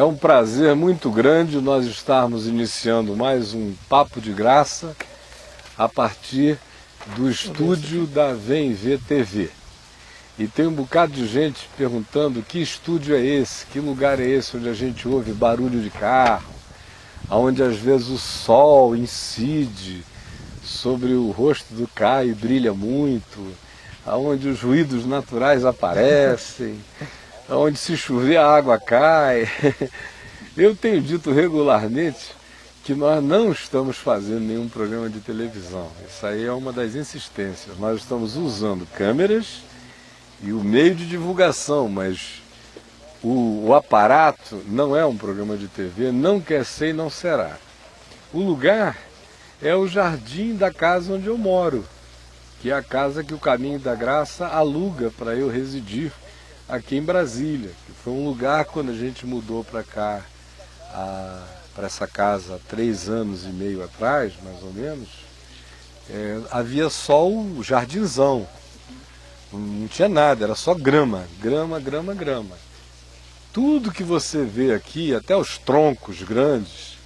É um prazer muito grande nós estarmos iniciando mais um Papo de Graça a partir do estúdio da VEM-V TV. E tem um bocado de gente perguntando que estúdio é esse, que lugar é esse onde a gente ouve barulho de carro, onde às vezes o sol incide sobre o rosto do Caio e brilha muito, onde os ruídos naturais aparecem, onde se chover a água cai. Eu tenho dito regularmente que nós não estamos fazendo nenhum programa de televisão. Isso aí é uma das insistências. Nós estamos usando câmeras e o meio de divulgação, mas o aparato não é um programa de TV, não quer ser e não será. O lugar é o jardim da casa onde eu moro, que é a casa que o Caminho da Graça aluga para eu residir aqui em Brasília, que foi um lugar quando a gente mudou para cá, para essa casa há 3 anos e meio atrás, mais ou menos, havia só o jardinzão, não tinha nada, era só grama, grama, grama, grama. Tudo que você vê aqui, até os troncos grandes,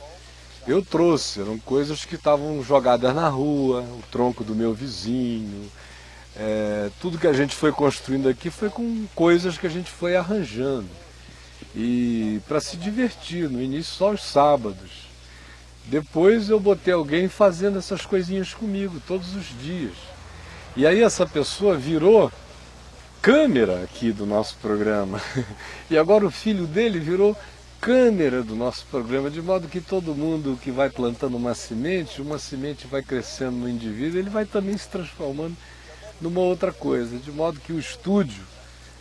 eu trouxe, eram coisas que estavam jogadas na rua, o tronco do meu vizinho. Tudo que a gente foi construindo aqui foi com coisas que a gente foi arranjando. E para se divertir, no início só os sábados. Depois eu botei alguém fazendo essas coisinhas comigo todos os dias. E aí essa pessoa virou câmera aqui do nosso programa. E agora o filho dele virou câmera do nosso programa, de modo que todo mundo que vai plantando uma semente vai crescendo no indivíduo, ele vai também se transformando numa outra coisa, de modo que o estúdio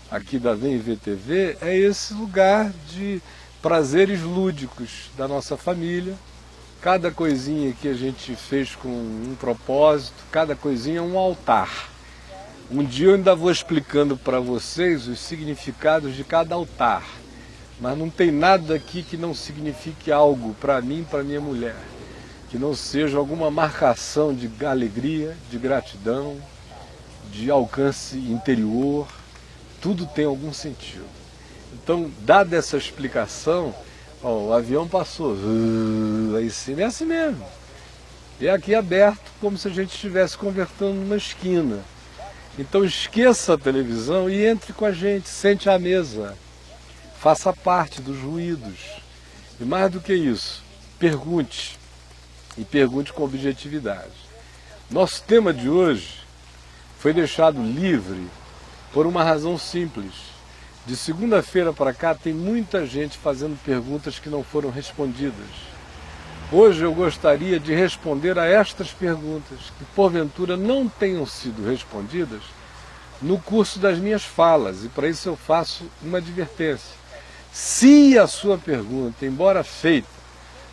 aqui da VEM-V TV é esse lugar de prazeres lúdicos da nossa família. Cada coisinha que a gente fez com um propósito, cada coisinha é um altar. Um dia eu ainda vou explicando para vocês os significados de cada altar, mas não tem nada aqui que não signifique algo para mim e para minha mulher, que não seja alguma marcação de alegria, de gratidão, de alcance interior. Tudo tem algum sentido. Então, dada essa explicação, o avião passou, aí sim, é assim mesmo. É aqui aberto, como se a gente estivesse conversando numa esquina. Então esqueça a televisão e entre com a gente, sente à mesa, faça parte dos ruídos. E mais do que isso, pergunte, e pergunte com objetividade. Nosso tema de hoje foi deixado livre por uma razão simples. De segunda-feira para cá tem muita gente fazendo perguntas que não foram respondidas. Hoje eu gostaria de responder a estas perguntas, que porventura não tenham sido respondidas no curso das minhas falas, e para isso eu faço uma advertência. Se a sua pergunta, embora feita,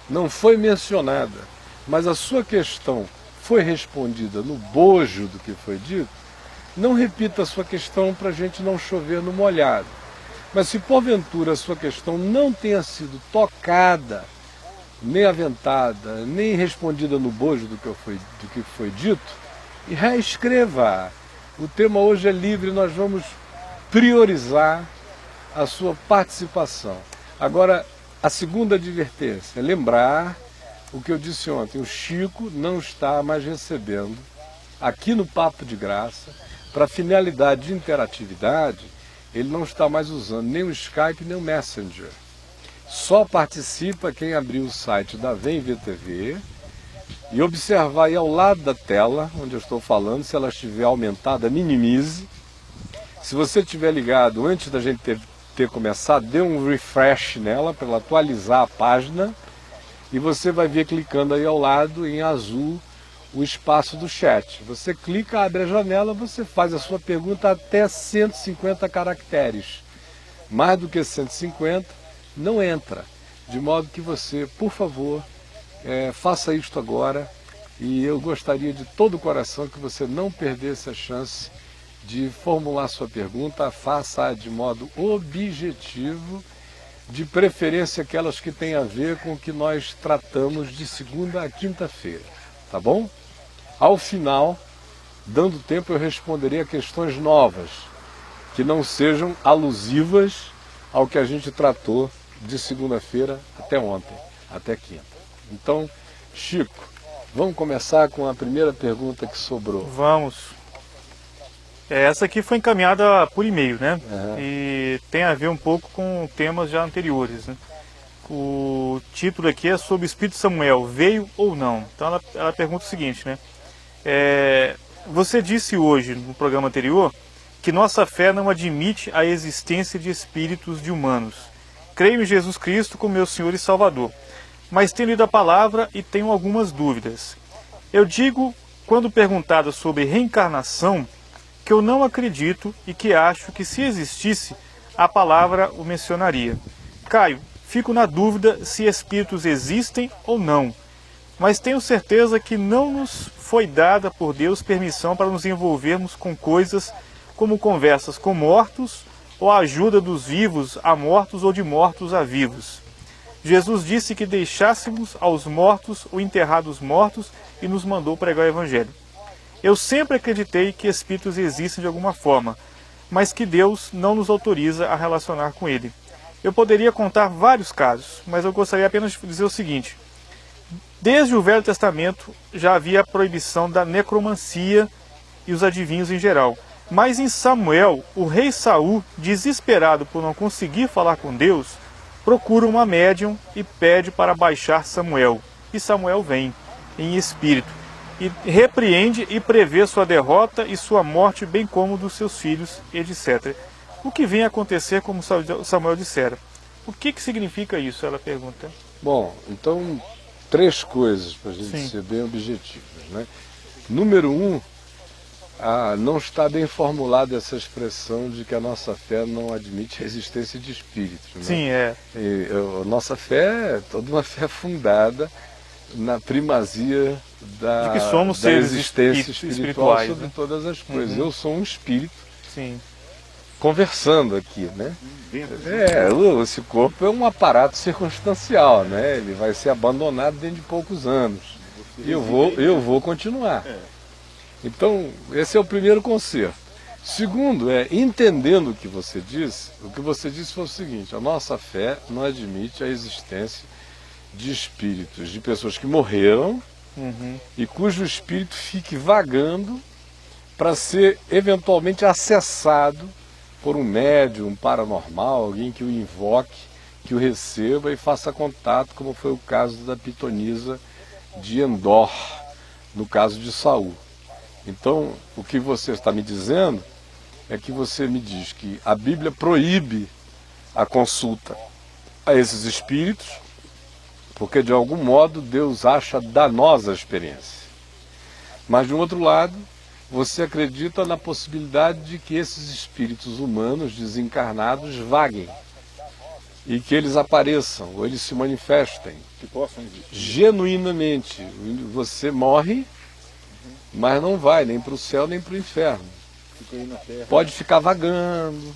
não foi mencionada, mas a sua questão foi respondida no bojo do que foi dito, não repita a sua questão para a gente não chover no molhado. Mas se porventura a sua questão não tenha sido tocada, nem aventada, nem respondida no bojo do que foi dito, e reescreva. O tema hoje é livre, nós vamos priorizar a sua participação. Agora, a segunda advertência é lembrar o que eu disse ontem. O Chico não está mais recebendo, aqui no Papo de Graça, para finalidade de interatividade, ele não está mais usando nem o Skype nem o Messenger. Só participa quem abrir o site da VEM-V TV e observar aí ao lado da tela, onde eu estou falando, se ela estiver aumentada, minimize. Se você estiver ligado antes da gente ter começado, dê um refresh nela para ela atualizar a página e você vai ver clicando aí ao lado em azul o espaço do chat. Você clica, abre a janela, você faz a sua pergunta até 150 caracteres. Mais do que 150 não entra. De modo que você, por favor, faça isto agora. E eu gostaria de todo o coração que você não perdesse a chance de formular sua pergunta. Faça de modo objetivo, de preferência aquelas que têm a ver com o que nós tratamos de segunda a quinta-feira. Tá bom? Ao final, dando tempo, eu responderei a questões novas, que não sejam alusivas ao que a gente tratou de segunda-feira até ontem, até quinta. Então, Chico, vamos começar com a primeira pergunta que sobrou. Vamos. Essa aqui foi encaminhada por e-mail, né? Uhum. E tem a ver um pouco com temas já anteriores, né? O título aqui é sobre o Espírito Samuel, veio ou não? Então ela pergunta o seguinte, né? Você disse hoje, no programa anterior, que nossa fé não admite a existência de espíritos de humanos. Creio em Jesus Cristo como meu Senhor e Salvador, mas tenho lido a palavra e tenho algumas dúvidas. Eu digo, quando perguntado sobre reencarnação, que eu não acredito e que acho que, se existisse, a palavra o mencionaria. Caio, fico na dúvida se espíritos existem ou não, mas tenho certeza que não nos foi dada por Deus permissão para nos envolvermos com coisas como conversas com mortos ou a ajuda dos vivos a mortos ou de mortos a vivos. Jesus disse que deixássemos aos mortos o enterrar dos mortos e nos mandou pregar o Evangelho. Eu sempre acreditei que espíritos existem de alguma forma, mas que Deus não nos autoriza a relacionar com ele. Eu poderia contar vários casos, mas eu gostaria apenas de dizer o seguinte. Desde o Velho Testamento já havia a proibição da necromancia e os adivinhos em geral. Mas em Samuel, o rei Saul, desesperado por não conseguir falar com Deus, procura uma médium e pede para baixar Samuel. E Samuel vem, em espírito, e repreende e prevê sua derrota e sua morte, bem como dos seus filhos, etc. O que vem a acontecer, como Samuel dissera? O que significa isso? Ela pergunta. Bom, então, 3 coisas para a gente ser bem objetivos, né? Número 1, não está bem formulada essa expressão de que a nossa fé não admite a existência de espíritos, né? Sim, a nossa fé é toda uma fé fundada na primazia de que somos da seres existência espiritual sobre né? todas as coisas. Eu sou um espírito. Sim. Conversando aqui, né? Esse corpo é um aparato circunstancial, né? Ele vai ser abandonado dentro de poucos anos. E eu vou continuar. Então, esse é o primeiro conserto. Segundo, entendendo o que você disse foi o seguinte: a nossa fé não admite a existência de espíritos, de pessoas que morreram e cujo espírito fique vagando para ser eventualmente acessado por um médium, um paranormal, alguém que o invoque, que o receba e faça contato, como foi o caso da pitonisa de Endor, no caso de Saul. Então, o que você está me dizendo é que você me diz que a Bíblia proíbe a consulta a esses espíritos, porque de algum modo Deus acha danosa a experiência. Mas, de um outro lado, você acredita na possibilidade de que esses espíritos humanos desencarnados vaguem e que eles apareçam, ou eles se manifestem que possam existir genuinamente. Você morre, mas não vai nem para o céu nem para o inferno. Pode ficar vagando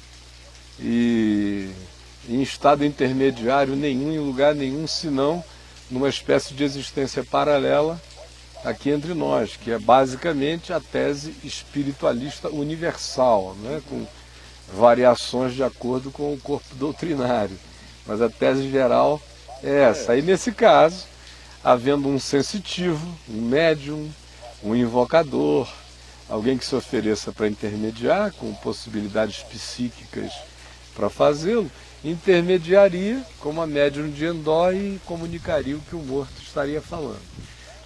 e em estado intermediário nenhum, em lugar nenhum, senão numa espécie de existência paralela aqui entre nós, que é basicamente a tese espiritualista universal, né, com variações de acordo com o corpo doutrinário. Mas a tese geral é essa. Aí, nesse caso, havendo um sensitivo, um médium, um invocador, alguém que se ofereça para intermediar, com possibilidades psíquicas para fazê-lo, intermediaria como a médium de Endor e comunicaria o que o morto estaria falando.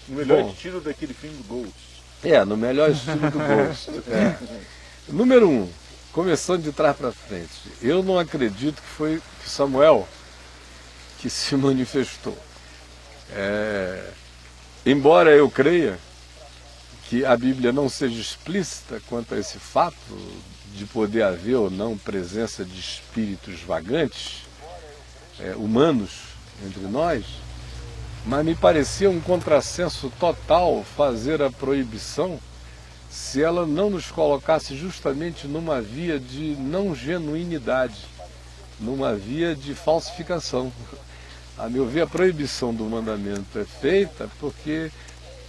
No melhor estilo daquele filme do Ghost. No melhor estilo do Ghost. Número 1, começando de trás para frente. Eu não acredito que foi Samuel que se manifestou. Embora eu creia que a Bíblia não seja explícita quanto a esse fato de poder haver ou não presença de espíritos vagantes, humanos entre nós, mas me parecia um contrassenso total fazer a proibição se ela não nos colocasse justamente numa via de não genuinidade, numa via de falsificação. A meu ver, a proibição do mandamento é feita porque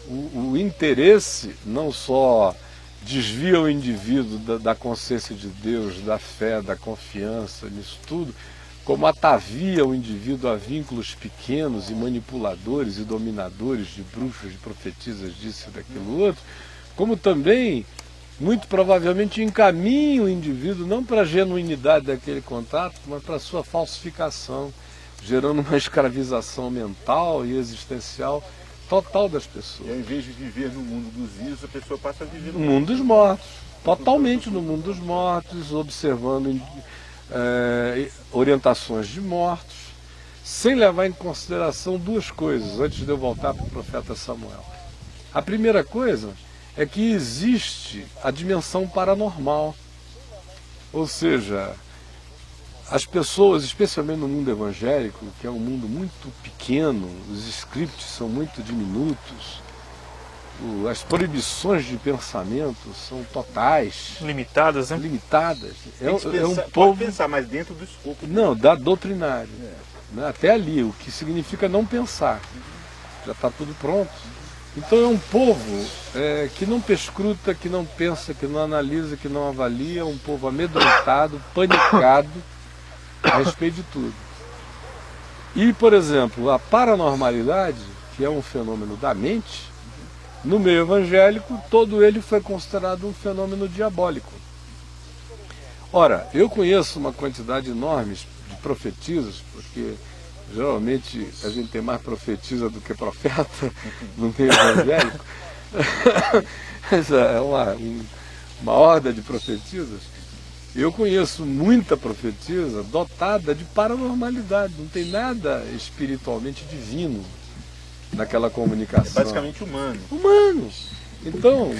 o interesse não só desvia o indivíduo da consciência de Deus, da fé, da confiança nisso tudo, como atavia o indivíduo a vínculos pequenos e manipuladores e dominadores de bruxas, de profetisas, disso e daquilo outro, como também, muito provavelmente, encaminha o indivíduo não para a genuinidade daquele contato, mas para a sua falsificação, gerando uma escravização mental e existencial total das pessoas. E ao invés de viver no mundo dos vivos, a pessoa passa a viver No mundo dos mortos, totalmente no mundo dos mortos, observando orientações de mortos, sem levar em consideração duas coisas, antes de eu voltar para o profeta Samuel. A primeira coisa é que existe a dimensão paranormal, ou seja, as pessoas, especialmente no mundo evangélico, que é um mundo muito pequeno, os scripts são muito diminutos, as proibições de pensamento são totais. Limitadas, né? Limitadas. Tem que É um pensar, povo... pode pensar, mas dentro do escopo. Não, da doutrinário. Né? Até ali, o que significa não pensar. Já está tudo pronto. Então é um povo que não perscruta, que não pensa, que não analisa, que não avalia, um povo amedrontado, panicado a respeito de tudo. E, por exemplo, a paranormalidade, que é um fenômeno da mente, no meio evangélico, todo ele foi considerado um fenômeno diabólico. Ora, eu conheço uma quantidade enorme de profetisas, porque geralmente a gente tem mais profetisa do que profeta no meio evangélico. Essa é uma horda de profetisas. Eu conheço muita profetisa dotada de paranormalidade, não tem nada espiritualmente divino naquela comunicação. É basicamente humano. Humano. Então,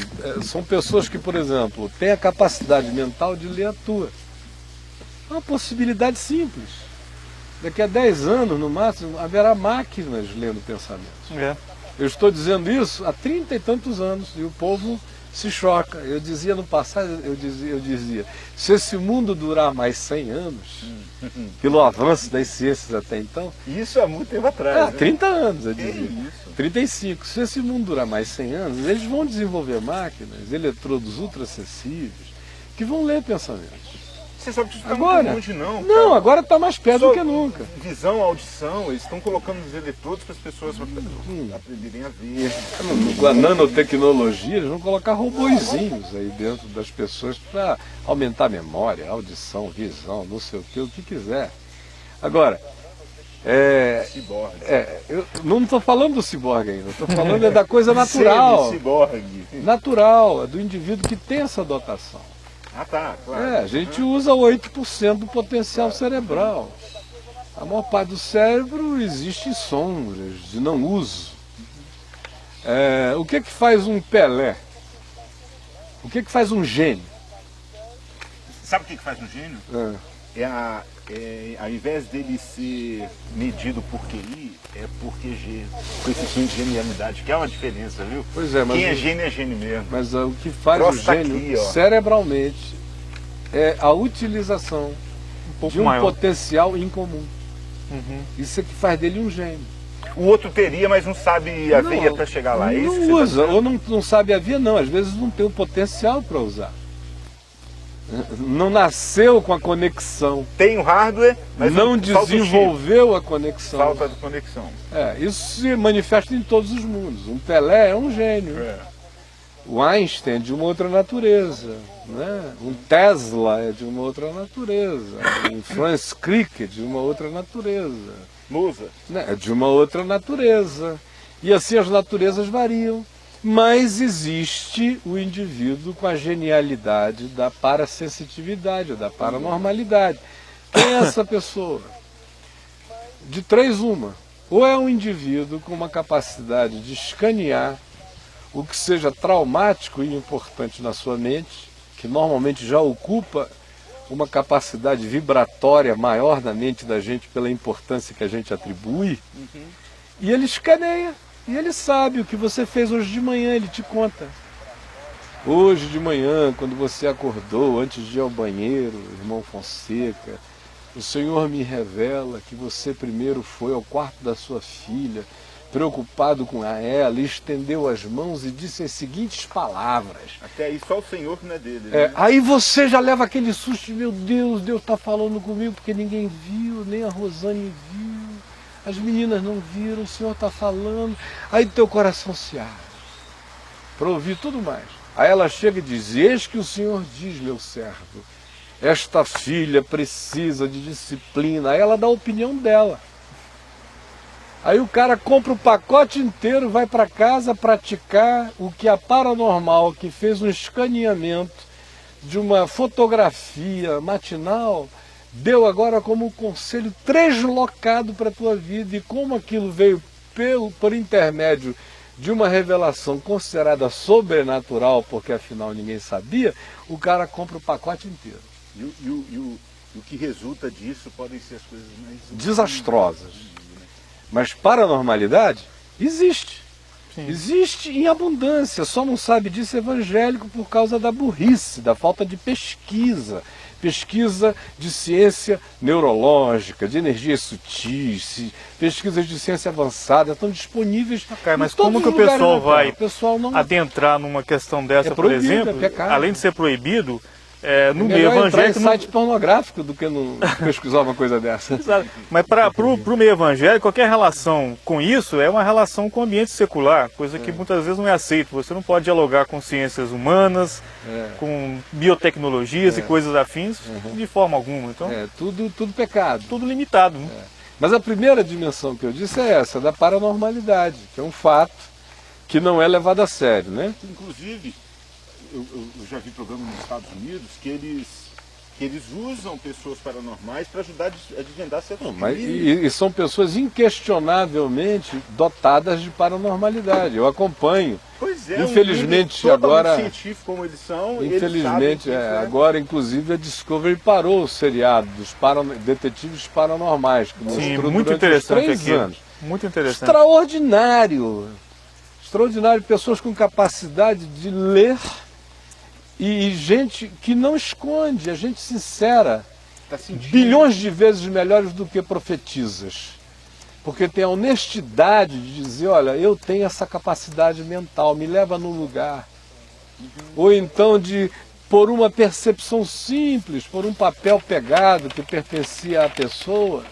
são pessoas que, por exemplo, têm a capacidade mental de ler a tua. É uma possibilidade simples. Daqui a 10 anos, no máximo, haverá máquinas lendo pensamentos. Eu estou dizendo isso há 30 e tantos anos e o povo se choca. Eu dizia no passado, eu dizia, se esse mundo durar mais 100 anos, pelo avanço das ciências até então... Isso há muito tempo atrás. 30 anos, eu dizia. Isso? 35. Se esse mundo durar mais 100 anos, eles vão desenvolver máquinas, eletrodos ultrassensíveis, que vão ler pensamentos. Você sabe que isso está Agora, muito longe, não. Não, agora está mais perto do que nunca. Visão, audição, eles estão colocando os eletrodos para as pessoas aprenderem a ver. A nanotecnologia, eles vão colocar robozinhos aí dentro das pessoas para aumentar a memória, audição, visão, não sei o que quiser. Agora, Ciborgue. Eu não estou falando do ciborgue ainda, estou falando da coisa natural. Ciborgue. Natural, é do indivíduo que tem essa dotação. Ah, tá, claro. A gente usa 8% do potencial cerebral. A maior parte do cérebro existe em sombras, de não uso. O que faz um Pelé? O que faz um gênio? Sabe o que faz um gênio? Ao invés dele ser medido por QI, é por QG, coeficiente de genialidade, que é uma diferença, viu? Pois é, mas quem é gênio mesmo. Mas o que faz o gênio aqui, cerebralmente é a utilização de um potencial incomum. Isso é que faz dele um gênio. O outro teria, mas não sabe a via para chegar lá. Não usa, ou não sabe a via, não. Às vezes não tem o potencial para usar. Não nasceu com a conexão. Tem o hardware, mas não desenvolveu a conexão. Falta de conexão. Isso se manifesta em todos os mundos. Um Pelé é um gênio. O Einstein é de uma outra natureza. Né? Um Tesla é de uma outra natureza. Um Francis Crick é de uma outra natureza. Mozart é de uma outra natureza. E assim as naturezas variam. Mas existe o indivíduo com a genialidade da parasensitividade, da paranormalidade. Quem é essa pessoa? De três uma. Ou é um indivíduo com uma capacidade de escanear o que seja traumático e importante na sua mente, que normalmente já ocupa uma capacidade vibratória maior na mente da gente pela importância que a gente atribui, e ele escaneia. E ele sabe o que você fez hoje de manhã, ele te conta. Hoje de manhã, quando você acordou, antes de ir ao banheiro, irmão Fonseca, o Senhor me revela que você primeiro foi ao quarto da sua filha, preocupado com ela, estendeu as mãos e disse as seguintes palavras. Até aí só o Senhor que não é dele. Né? Aí você já leva aquele susto, meu Deus, Deus está falando comigo porque ninguém viu, nem a Rosane viu, as meninas não viram, o Senhor está falando. Aí teu coração se abre para ouvir tudo mais. Aí ela chega e diz, eis que o Senhor diz, meu servo, esta filha precisa de disciplina. Aí ela dá a opinião dela. Aí o cara compra o pacote inteiro, vai para casa praticar o que a Paranormal, que fez um escaneamento de uma fotografia matinal, deu agora como conselho translocado para a tua vida. E como aquilo veio por intermédio de uma revelação considerada sobrenatural, porque afinal ninguém sabia, o cara compra o pacote inteiro. E o que resulta disso podem ser as coisas mais desastrosas. Mas paranormalidade existe. Sim. Existe em abundância, só não sabe disso evangélico por causa da burrice, da falta de pesquisa. Pesquisa de ciência neurológica, de energias sutis, pesquisas de ciência avançada estão disponíveis. Okay, mas como que o pessoal vai não... adentrar numa questão dessa, por exemplo, além de ser proibido, no meio evangélico... Em site pornográfico do que não pesquisar uma coisa dessa. Mas para o meio evangélico, qualquer relação com isso é uma relação com o ambiente secular, coisa que muitas vezes não é aceito. Você não pode dialogar com ciências humanas, com biotecnologias e coisas afins de forma alguma. Então, tudo pecado. Tudo limitado. Né? Mas a primeira dimensão que eu disse é essa, da paranormalidade, que é um fato que não é levado a sério, né? Inclusive, eu já vi programas nos Estados Unidos que eles usam pessoas paranormais para ajudar a desvendar certos crimes. E são pessoas inquestionavelmente dotadas de paranormalidade. Eu acompanho. Pois é, infelizmente agora científico como eles são. Infelizmente agora inclusive a Discovery parou o seriado dos detetives paranormais que mostrou muito durante interessante 3 anos. Muito interessante. Extraordinário. Extraordinário, pessoas com capacidade de ler. E gente que não esconde, a gente sincera, bilhões de vezes melhores do que profetizas. Porque tem a honestidade de dizer, olha, eu tenho essa capacidade mental, me leva num lugar. Ou então de, por uma percepção simples, por um papel pegado que pertencia à pessoa,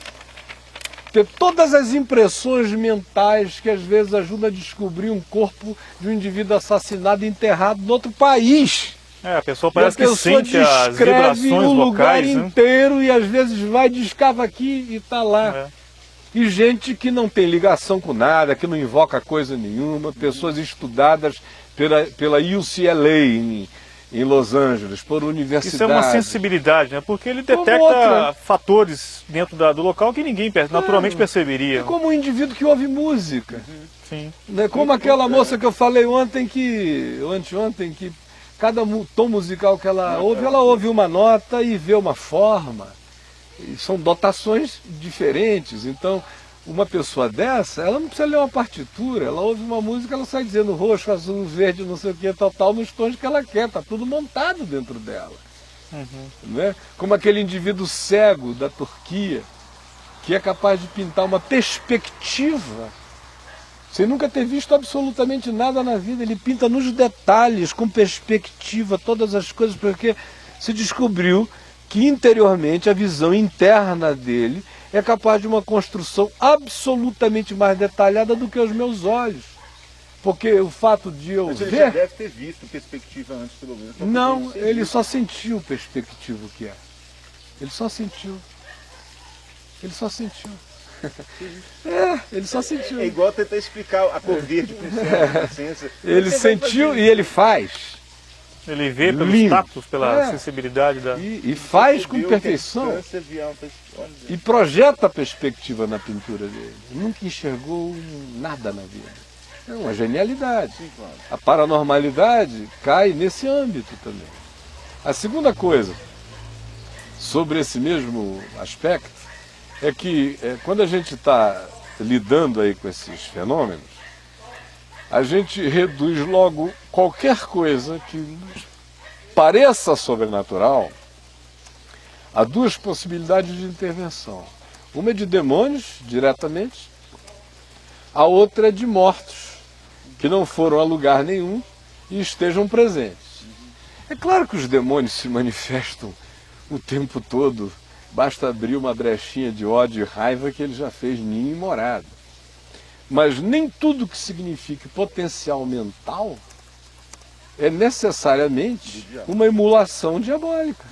ter todas as impressões mentais que às vezes ajudam a descobrir um corpo de um indivíduo assassinado e enterrado em outro país. A pessoa parece que sente as vibrações o lugar locais, inteiro, e às vezes vai, descava aqui e está lá. E gente que não tem ligação com nada, que não invoca coisa nenhuma, pessoas estudadas pela UCLA em Los Angeles, por universidades. Isso é uma sensibilidade, né? Porque ele detecta fatores dentro do local que ninguém naturalmente perceberia. É como um indivíduo que ouve música. Sim. É como aquela moça que eu falei anteontem, que cada tom musical que ela ouve uma nota e vê uma forma. E são dotações diferentes. Então, uma pessoa dessa, ela não precisa ler uma partitura. Ela ouve uma música, ela sai dizendo roxo, azul, verde, não sei o que, tal, nos tons que ela quer. Está tudo montado dentro dela. Né? Como aquele indivíduo cego da Turquia, que é capaz de pintar uma perspectiva sem nunca ter visto absolutamente nada na vida. Ele pinta nos detalhes, com perspectiva, todas as coisas, porque se descobriu que interiormente a visão interna dele é capaz de uma construção absolutamente mais detalhada do que os meus olhos. Porque o fato de eu ver... Ele já deve ter visto perspectiva antes, pelo menos. Não, ele só sentiu perspectiva o que é. Ele só sentiu. Ele só sentiu. Ele só sentiu. É igual tentar explicar a cor verde com ciência. Ele sentiu e ele faz. Ele vê pelo status, pela sensibilidade da... E faz com perfeição. E projeta a perspectiva na pintura dele. Nunca enxergou nada na vida. É uma genialidade. Sim, claro. A paranormalidade cai nesse âmbito também. A segunda coisa, sobre esse mesmo aspecto, é que quando a gente está lidando aí com esses fenômenos, a gente reduz logo qualquer coisa que pareça sobrenatural a 2 possibilidades de intervenção. Uma é de demônios, diretamente. A outra é de mortos, que não foram a lugar nenhum e estejam presentes. É claro que os demônios se manifestam o tempo todo. Basta abrir uma brechinha de ódio e raiva que ele já fez ninho e morada. Mas nem tudo que signifique potencial mental é necessariamente uma emulação diabólica.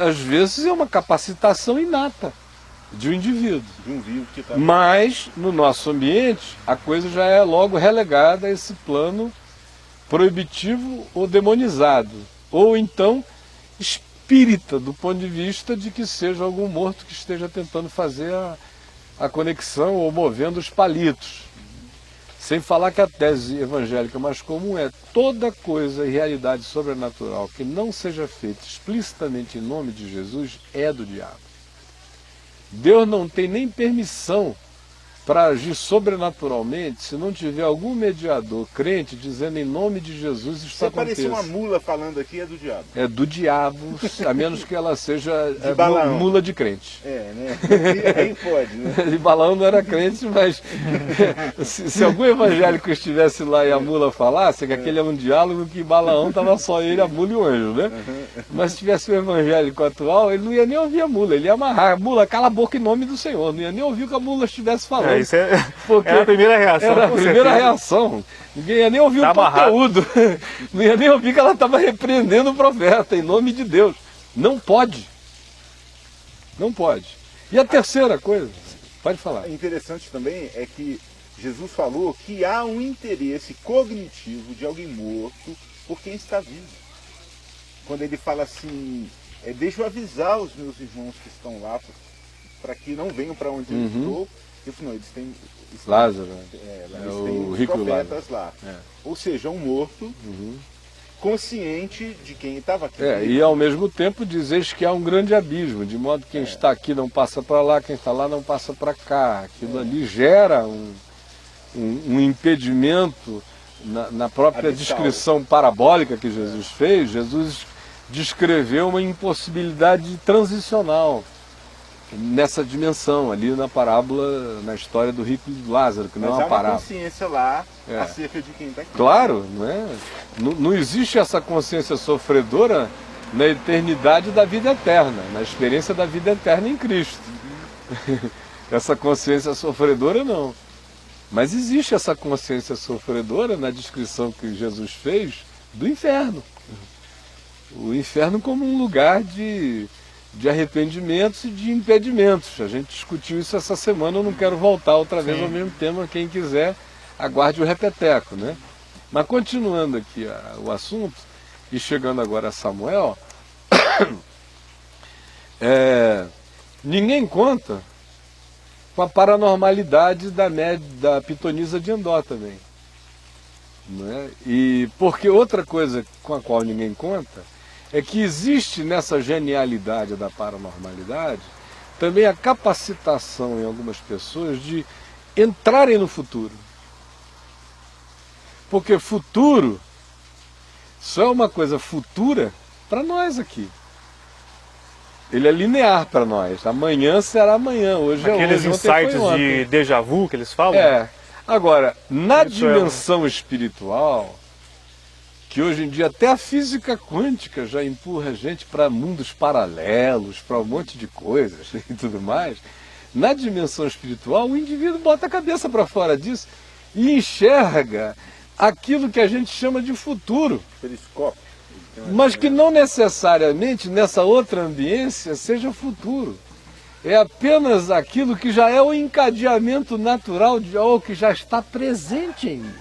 Às vezes é uma capacitação inata de um indivíduo. De um vivo que está... Mas, no nosso ambiente, a coisa já é logo relegada a esse plano proibitivo ou demonizado. Ou então, espírita, do ponto de vista de que seja algum morto que esteja tentando fazer a conexão ou movendo os palitos. Sem falar que a tese evangélica mais comum é toda coisa e realidade sobrenatural que não seja feita explicitamente em nome de Jesus é do diabo. Deus não tem nem permissão para agir sobrenaturalmente se não tiver algum mediador crente dizendo em nome de Jesus isso aconteça. Se aparecer uma mula falando aqui, é do diabo. É do diabo, a menos que ela seja mula de crente. É, né? Aí pode, né? De Balaão não era crente, mas se algum evangélico estivesse lá e a mula falasse, que aquele é um diálogo que Balaão estava só ele, a mula e o anjo, né? Mas se tivesse um evangélico atual, ele não ia nem ouvir a mula, ele ia amarrar. A mula, cala a boca em nome do Senhor, não ia nem ouvir o que a mula estivesse falando. Isso é a primeira reação. Era a primeira reação. Ninguém ia nem ouvir o conteúdo. Não ia nem ouvir que ela estava repreendendo o profeta, em nome de Deus. Não pode. Não pode. E a terceira coisa, pode falar. Interessante também é que Jesus falou que há um interesse cognitivo de alguém morto por quem está vivo. Quando ele fala assim, deixa eu avisar os meus irmãos que estão lá, para que não venham para onde eu estou. Eu falei, não, eles têm Lázaro, eles o têm rico profetas Lázaro. lá. Ou seja, um morto, consciente de quem estava aqui. E ao mesmo tempo dizeis que há um grande abismo, de modo que quem está aqui não passa para lá, quem está lá não passa para cá. Aquilo ali gera um impedimento na própria descrição parabólica que Jesus fez. Jesus descreveu uma impossibilidade transicional nessa dimensão, ali na parábola, na história do rico e do Lázaro, que não é uma parábola. Mas há uma consciência lá acerca de quem está aqui. Claro, não é? Não existe essa consciência sofredora na eternidade da vida eterna, na experiência da vida eterna em Cristo. Essa consciência sofredora não. Mas existe essa consciência sofredora na descrição que Jesus fez do inferno. O inferno como um lugar de arrependimentos e de impedimentos. A gente discutiu isso essa semana, eu não quero voltar outra vez ao mesmo tema, quem quiser aguarde o repeteco, né? Mas continuando aqui o assunto, e chegando agora a Samuel, ninguém conta com a paranormalidade da pitonisa de Endó também. Não é? E porque outra coisa com a qual ninguém conta é que existe nessa genialidade da paranormalidade também a capacitação em algumas pessoas de entrarem no futuro. Porque futuro só é uma coisa futura para nós aqui. Ele é linear para nós. Amanhã será amanhã, hoje é hoje. Aqueles insights de déjà vu que eles falam? Agora, na dimensão espiritual, que hoje em dia até a física quântica já empurra a gente para mundos paralelos, para um monte de coisas e tudo mais, na dimensão espiritual o indivíduo bota a cabeça para fora disso e enxerga aquilo que a gente chama de futuro, periscópio, mas que não necessariamente nessa outra ambiência seja futuro. É apenas aquilo que já é o encadeamento natural de algo que já está presente em mim.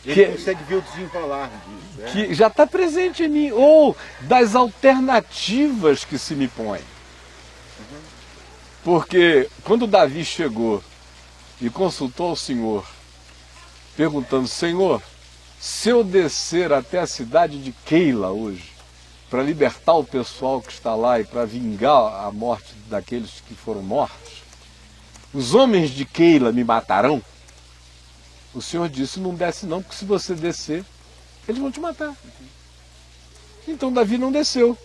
Ele consegue ver o desenrolar disso. Que já está presente em mim, ou das alternativas que se me põem. Porque quando Davi chegou e consultou ao Senhor, perguntando, Senhor, se eu descer até a cidade de Keila hoje, para libertar o pessoal que está lá e para vingar a morte daqueles que foram mortos, os homens de Keila me matarão? O Senhor disse, não desce não, porque se você descer, eles vão te matar. Então Davi não desceu.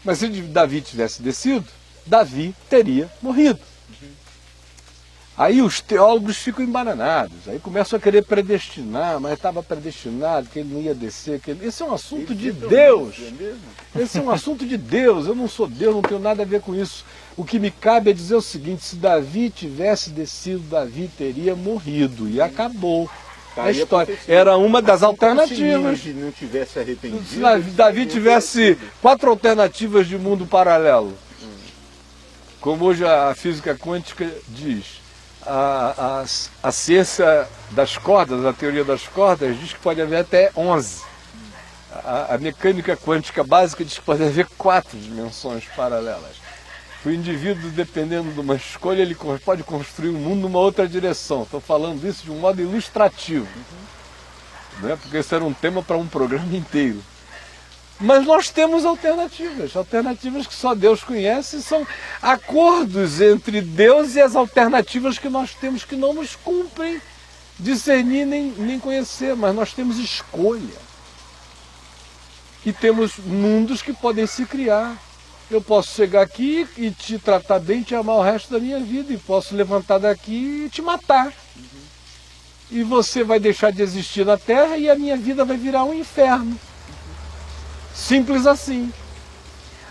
Mas se Davi tivesse descido, Davi teria morrido. Aí os teólogos ficam embananados, aí começam a querer predestinar, mas estava predestinado, que ele não ia descer. Esse é um assunto de Deus. Esse é um assunto de Deus, eu não sou Deus, não tenho nada a ver com isso. O que me cabe é dizer o seguinte, se Davi tivesse descido, Davi teria morrido, e acabou. A história. Era uma das alternativas. Se não tivesse arrependido, se Davi tivesse 4 alternativas de mundo paralelo, como hoje a física quântica diz, a ciência das cordas, a teoria das cordas, diz que pode haver até 11. A mecânica quântica básica diz que pode haver 4 dimensões paralelas. O indivíduo, dependendo de uma escolha, ele pode construir um mundo numa outra direção. Estou falando isso de um modo ilustrativo, né? Porque esse era um tema para um programa inteiro. Mas nós temos alternativas que só Deus conhece, são acordos entre Deus e as alternativas que nós temos que não nos cumprem discernir nem conhecer, mas nós temos escolha. E temos mundos que podem se criar. Eu posso chegar aqui e te tratar bem, te amar o resto da minha vida, e posso levantar daqui e te matar. E você vai deixar de existir na Terra e a minha vida vai virar um inferno. Simples assim.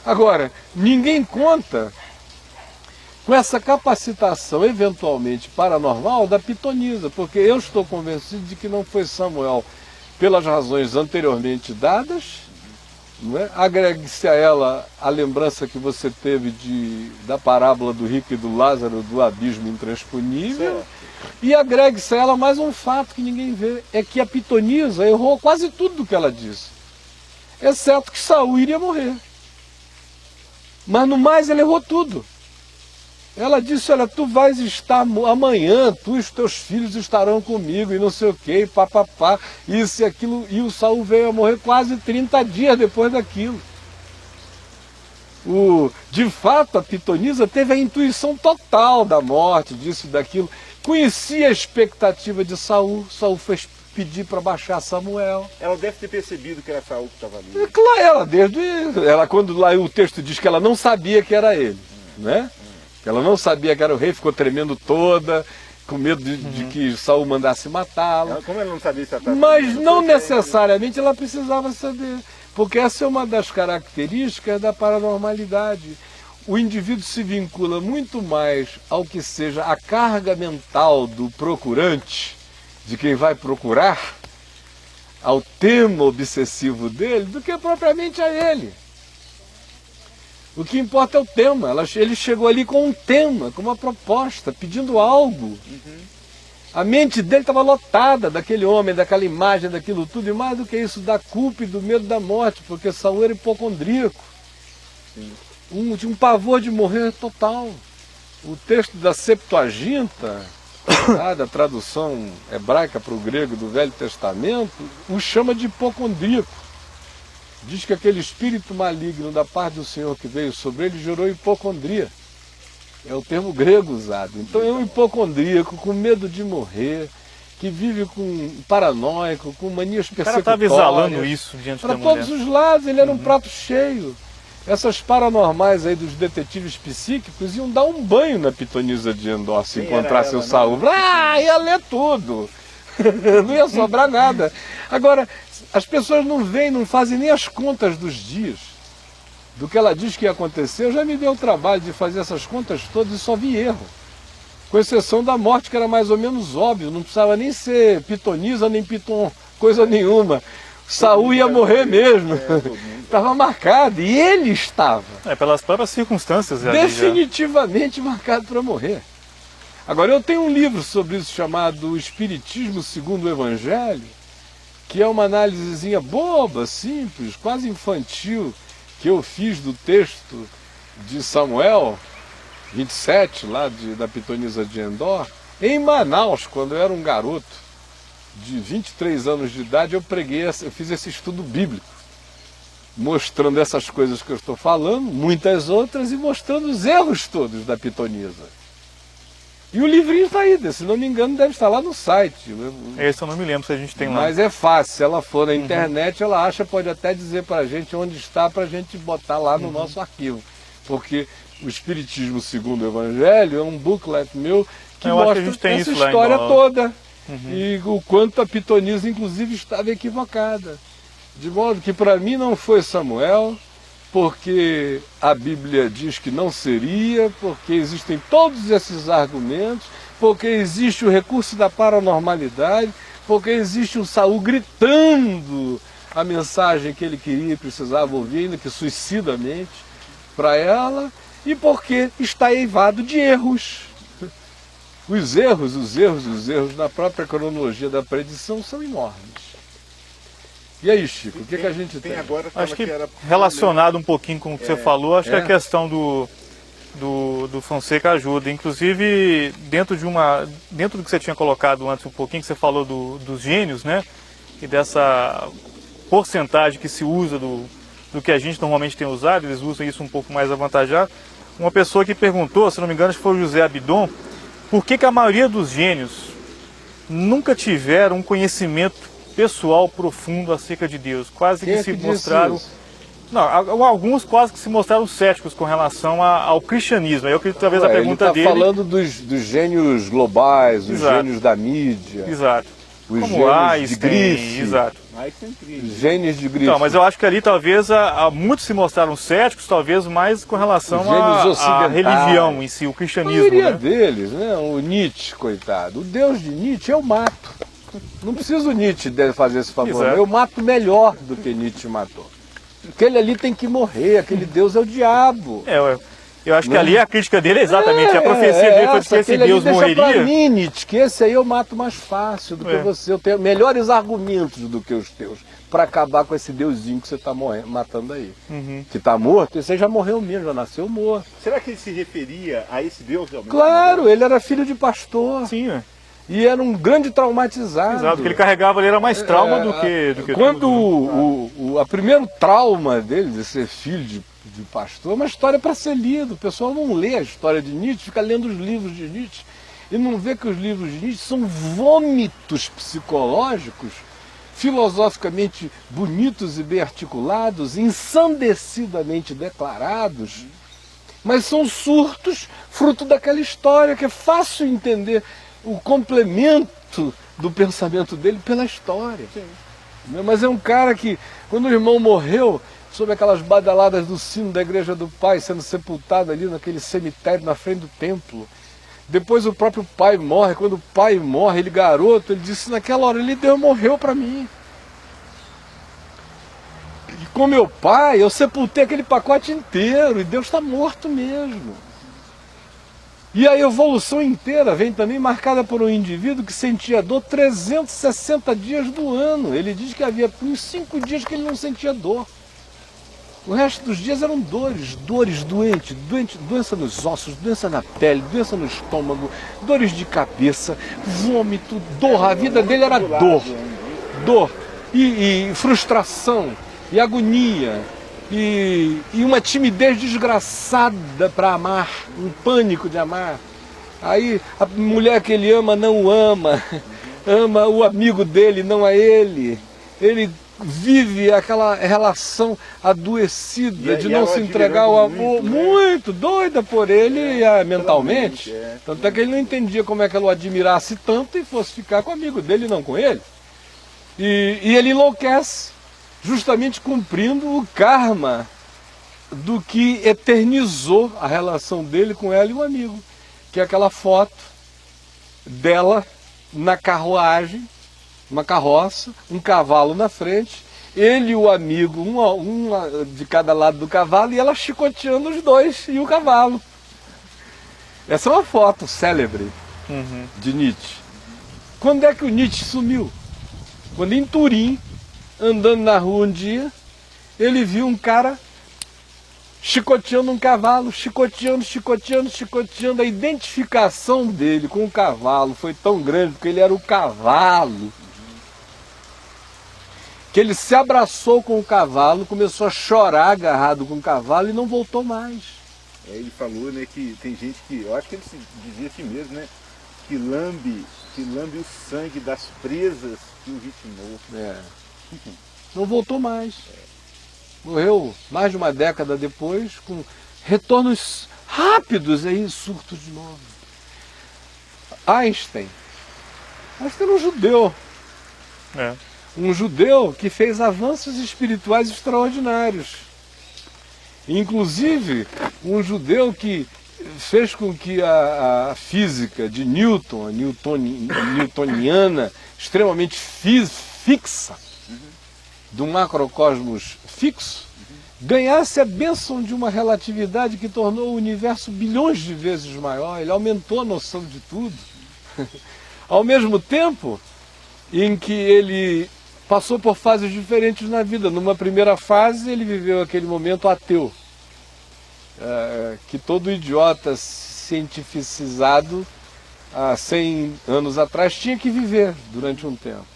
Agora, ninguém conta com essa capacitação eventualmente paranormal da pitonisa, porque eu estou convencido de que não foi Samuel, pelas razões anteriormente dadas. Não é? Agregue-se a ela a lembrança que você teve da parábola do rico e do Lázaro, do abismo intransponível, e agregue-se a ela mais um fato que ninguém vê, é que a pitonisa errou quase tudo do que ela disse, exceto que Saul iria morrer. Mas no mais ela errou tudo. Ela disse, olha, tu vais estar amanhã, tu e os teus filhos estarão comigo, e não sei o que, papapá, isso e aquilo, e o Saul veio a morrer quase 30 dias depois daquilo. De fato, a pitonisa teve a intuição total da morte, disso e daquilo, conhecia a expectativa de Saul, Saul fez pedir para baixar Samuel. Ela deve ter percebido que era Saul que estava ali. Claro, quando lá o texto diz que ela não sabia que era ele, né? Ela não sabia que era o rei, ficou tremendo toda, com medo de que Saul mandasse matá-lo. Como ela não sabia se ela Mas não necessariamente ela precisava saber, porque essa é uma das características da paranormalidade. O indivíduo se vincula muito mais ao que seja a carga mental do procurante, de quem vai procurar, ao tema obsessivo dele, do que propriamente a ele. O que importa é o tema. Ele chegou ali com um tema, com uma proposta, pedindo algo. A mente dele estava lotada daquele homem, daquela imagem, daquilo tudo, e mais do que isso, da culpa e do medo da morte, porque Saul era hipocondríaco. Tinha um pavor de morrer total. O texto da Septuaginta, da tradução hebraica para o grego do Velho Testamento, o chama de hipocondríaco. Diz que aquele espírito maligno da parte do Senhor que veio sobre ele gerou hipocondria. É o termo grego usado. Então é um hipocondríaco com medo de morrer, que vive com paranoico, com manias persecutórias. O cara estava exalando isso diante da mulher. Para todos os lados, ele era um prato cheio. Essas paranormais aí dos detetives psíquicos iam dar um banho na pitonisa de Endor se encontrasse o Saul. Ia ler tudo. Não ia sobrar nada. Agora, as pessoas não veem, não fazem nem as contas dos dias. Do que ela diz que ia acontecer, eu já me dei o trabalho de fazer essas contas todas e só vi erro. Com exceção da morte, que era mais ou menos óbvio, não precisava nem ser pitonisa, nem piton, coisa nenhuma. Saul ia morrer mesmo. Estava marcado, e ele estava. Pelas próprias circunstâncias. Definitivamente marcado para morrer. Agora, eu tenho um livro sobre isso chamado Espiritismo segundo o Evangelho, que é uma análisezinha boba, simples, quase infantil, que eu fiz do texto de Samuel 27, lá da pitonisa de Endor, em Manaus, quando eu era um garoto de 23 anos de idade, eu fiz esse estudo bíblico, mostrando essas coisas que eu estou falando, muitas outras, e mostrando os erros todos da pitonisa. E o livrinho está aí, se não me engano, deve estar lá no site. Esse eu não me lembro se a gente tem lá. Mas é fácil, se ela for na internet, ela acha, pode até dizer para a gente onde está, para a gente botar lá no nosso arquivo. Porque o Espiritismo segundo o Evangelho é um booklet meu que Eu acho que a mostra gente tem essa isso lá em história Dó. toda. E o quanto a pitonisa, inclusive, estava equivocada. De modo que, para mim, não foi Samuel, porque a Bíblia diz que não seria, porque existem todos esses argumentos, porque existe o recurso da paranormalidade, porque existe o Saul gritando a mensagem que ele queria e precisava ouvir, ainda que suicidamente, para ela, e porque está eivado de erros. Os erros na própria cronologia da predição são enormes. E aí, Chico, o que a gente tem? Agora Acho que era relacionado um pouquinho com o que você falou, acho que a questão do Fonseca ajuda. Inclusive, dentro do que você tinha colocado antes um pouquinho, que você falou dos gênios, né? E dessa porcentagem que se usa do que a gente normalmente tem usado, eles usam isso um pouco mais avantajado. Uma pessoa que perguntou, se não me engano, acho que foi o José Abidon, por que a maioria dos gênios nunca tiveram um conhecimento pessoal profundo acerca de Deus? Quase que se mostraram... Não, alguns quase que se mostraram céticos com relação ao cristianismo. Eu acredito que talvez a pergunta dele... Ele está falando dos gênios globais, os gênios da mídia. Exato. Os como gênios Einstein, de grife. exato. Gênios de grife. Então, mas eu acho que ali talvez muitos se mostraram céticos, talvez mais com relação à religião em si, o cristianismo. A maioria né? deles, né? O Nietzsche, coitado. O Deus de Nietzsche eu mato. Não preciso o Nietzsche dele fazer esse favor. Exato. Eu mato melhor do que Nietzsche matou. Aquele ali tem que morrer, aquele Deus é o diabo. Eu acho que ali a crítica dele é exatamente a profecia dele foi que esse Deus morreria. Pra mim, Nietzsche, que esse aí eu mato mais fácil do que você. Eu tenho melhores argumentos do que os teus para acabar com esse deusinho que você está matando aí. Que está morto, esse aí já morreu mesmo, já nasceu morto. Será que ele se referia a esse Deus realmente? Claro, ele era filho de pastor. Sim, E era um grande traumatizado. Exato, o que ele carregava ali era mais trauma do que quando tudo, o primeiro trauma dele de ser filho de pastor é uma história para ser lido. O pessoal não lê a história de Nietzsche, fica lendo os livros de Nietzsche e não vê que os livros de Nietzsche são vômitos psicológicos, filosoficamente bonitos e bem articulados, ensandecidamente declarados, mas são surtos fruto daquela história que é fácil entender o complemento do pensamento dele pela história. Sim. Mas é um cara que, quando o irmão morreu, sob aquelas badaladas do sino da igreja do pai, sendo sepultado ali naquele cemitério na frente do templo, depois o próprio pai morre. Quando o pai morre, ele garoto, ele disse, naquela hora ele Deus morreu para mim. E com meu pai, eu sepultei aquele pacote inteiro, e Deus está morto mesmo. E a evolução inteira vem também marcada por um indivíduo que sentia dor 360 dias do ano. Ele diz que havia uns 5 dias que ele não sentia dor. O resto dos dias eram dores doentes, doença nos ossos, doença na pele, doença no estômago, dores de cabeça, vômito, dor. A vida dele era dor e frustração e agonia. E uma timidez desgraçada para amar, um pânico de amar. Aí a mulher que ele ama não o ama o amigo dele, não a ele. Ele vive aquela relação adoecida de não se entregar ao amor, muito doida por ele mentalmente. Tanto é que ele não entendia como é que ela o admirasse tanto e fosse ficar com o amigo dele, não com ele. E ele enlouquece, justamente cumprindo o karma do que eternizou a relação dele com ela e o amigo, que é aquela foto dela na carruagem, uma carroça, um cavalo na frente, ele e o amigo, um de cada lado do cavalo, e ela chicoteando os dois e o cavalo. Essa é uma foto célebre de Nietzsche. Quando é que o Nietzsche sumiu? Quando em Turim, andando na rua um dia, ele viu um cara chicoteando um cavalo, chicoteando. A identificação dele com o cavalo foi tão grande, porque ele era o cavalo, que ele se abraçou com o cavalo, começou a chorar agarrado com o cavalo e não voltou mais. Ele falou, né, que tem gente que, eu acho que ele dizia assim mesmo, né, que lambe o sangue das presas que o vitimou. Não voltou mais. Morreu mais de uma década depois, com retornos rápidos e surtos de novo. Einstein era um judeu. Um judeu que fez avanços espirituais extraordinários. Inclusive, um judeu que fez com que a física de Newton, a newtoniana, extremamente fixa, do macrocosmos fixo, ganhasse a bênção de uma relatividade que tornou o universo bilhões de vezes maior. Ele aumentou a noção de tudo. Ao mesmo tempo em que ele passou por fases diferentes na vida. Numa primeira fase, ele viveu aquele momento ateu, que todo idiota cientificizado há 100 anos atrás tinha que viver durante um tempo.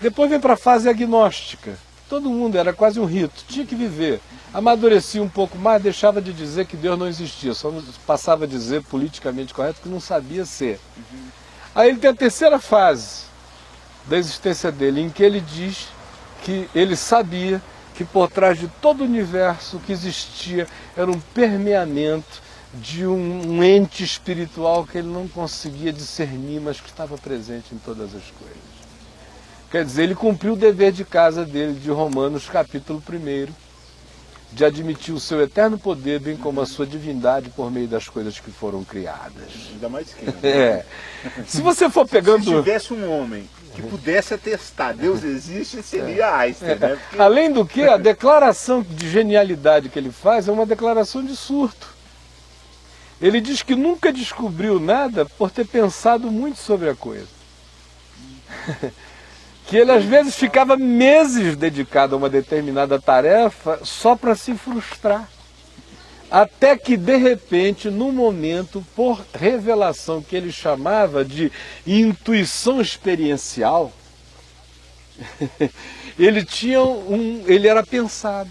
Depois vem para a fase agnóstica. Todo mundo, era quase um rito, tinha que viver. Amadurecia um pouco mais, deixava de dizer que Deus não existia, só passava a dizer politicamente correto que não sabia ser. Aí ele tem a terceira fase da existência dele, em que ele diz que ele sabia que por trás de todo o universo o que existia era um permeamento de um ente espiritual que ele não conseguia discernir, mas que estava presente em todas as coisas. Quer dizer, ele cumpriu o dever de casa dele, de Romanos capítulo 1, de admitir o seu eterno poder, bem como a sua divindade por meio das coisas que foram criadas. Ainda mais que né? Se você for pegando... Se tivesse um homem que pudesse atestar Deus existe, seria Einstein, né? Porque... Além do que, a declaração de genialidade que ele faz é uma declaração de surto. Ele diz que nunca descobriu nada por ter pensado muito sobre a coisa. Que ele às vezes ficava meses dedicado a uma determinada tarefa só para se frustrar. Até que de repente, num momento, por revelação que ele chamava de intuição experiencial, ele era pensado.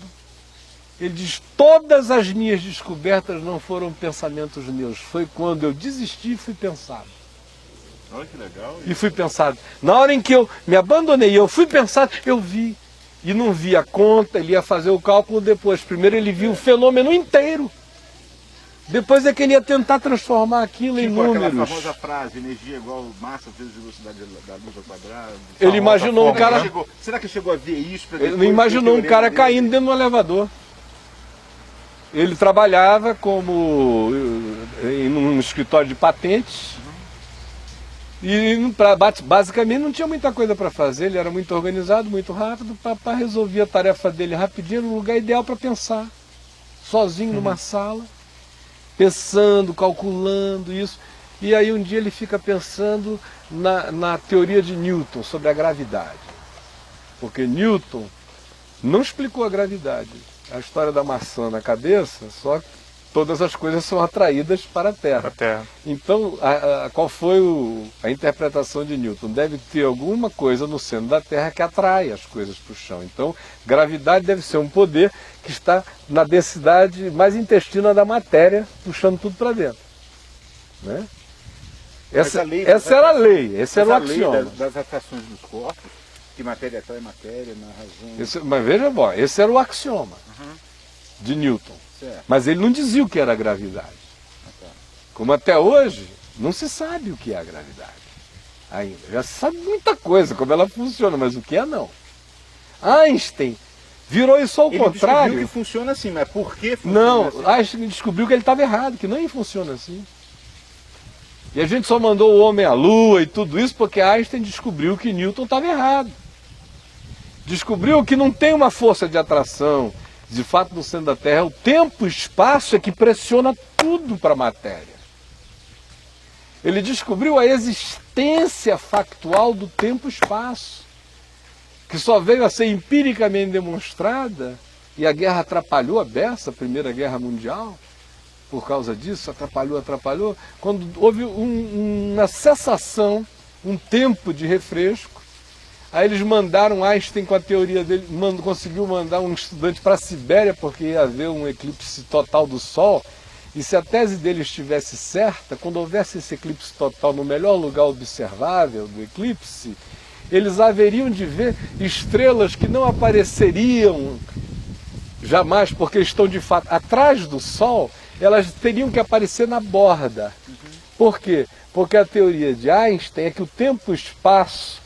Ele diz, todas as minhas descobertas não foram pensamentos meus, foi quando eu desisti e fui pensado. Olha que legal. E fui pensado. Na hora em que eu me abandonei, eu fui pensado, eu vi. E não vi a conta, ele ia fazer o cálculo depois. Primeiro ele viu o fenômeno inteiro. Depois é que ele ia tentar transformar aquilo em números. Aquela famosa frase, energia igual massa vezes velocidade da luz ao quadrado. Ele imaginou um cara... Será que chegou a ver isso? Ele não imaginou um cara caindo dentro do elevador. Ele trabalhava em um escritório de patentes. E basicamente não tinha muita coisa para fazer, ele era muito organizado, muito rápido, o papai resolvia a tarefa dele rapidinho, no lugar ideal para pensar, sozinho numa sala, pensando, calculando isso. E aí um dia ele fica pensando na teoria de Newton sobre a gravidade. Porque Newton não explicou a gravidade. A história da maçã na cabeça, só que todas as coisas são atraídas para a Terra. Então, qual foi a interpretação de Newton? Deve ter alguma coisa no centro da Terra que atrai as coisas para o chão. Então, gravidade deve ser um poder que está na densidade mais intestina da matéria, puxando tudo para dentro. Né? Essa era a lei, esse era o axioma. Das atrações dos corpos, que matéria atrai matéria, na razão... Mas veja, bom, esse era o axioma de Newton. Certo. Mas ele não dizia o que era a gravidade. Como até hoje, não se sabe o que é a gravidade. Ainda. Já se sabe muita coisa, como ela funciona, mas o que é não. Einstein virou isso ao contrário. Ele descobriu que funciona assim, mas por que funciona assim? Não, Einstein descobriu que ele estava errado, que nem funciona assim. E a gente só mandou o homem à lua e tudo isso porque Einstein descobriu que Newton estava errado. Descobriu que não tem uma força de atração, de fato no centro da Terra, o tempo e o espaço é que pressiona tudo para a matéria. Ele descobriu a existência factual do tempo e espaço, que só veio a ser empiricamente demonstrada, e a guerra atrapalhou a beça, a Primeira Guerra Mundial, por causa disso, atrapalhou, quando houve uma cessação, um tempo de refresco. Aí eles mandaram Einstein com a teoria dele, conseguiu mandar um estudante para a Sibéria, porque ia haver um eclipse total do Sol, e se a tese dele estivesse certa, quando houvesse esse eclipse total no melhor lugar observável do eclipse, eles haveriam de ver estrelas que não apareceriam jamais, porque estão de fato atrás do Sol, elas teriam que aparecer na borda. Por quê? Porque a teoria de Einstein é que o tempo e o espaço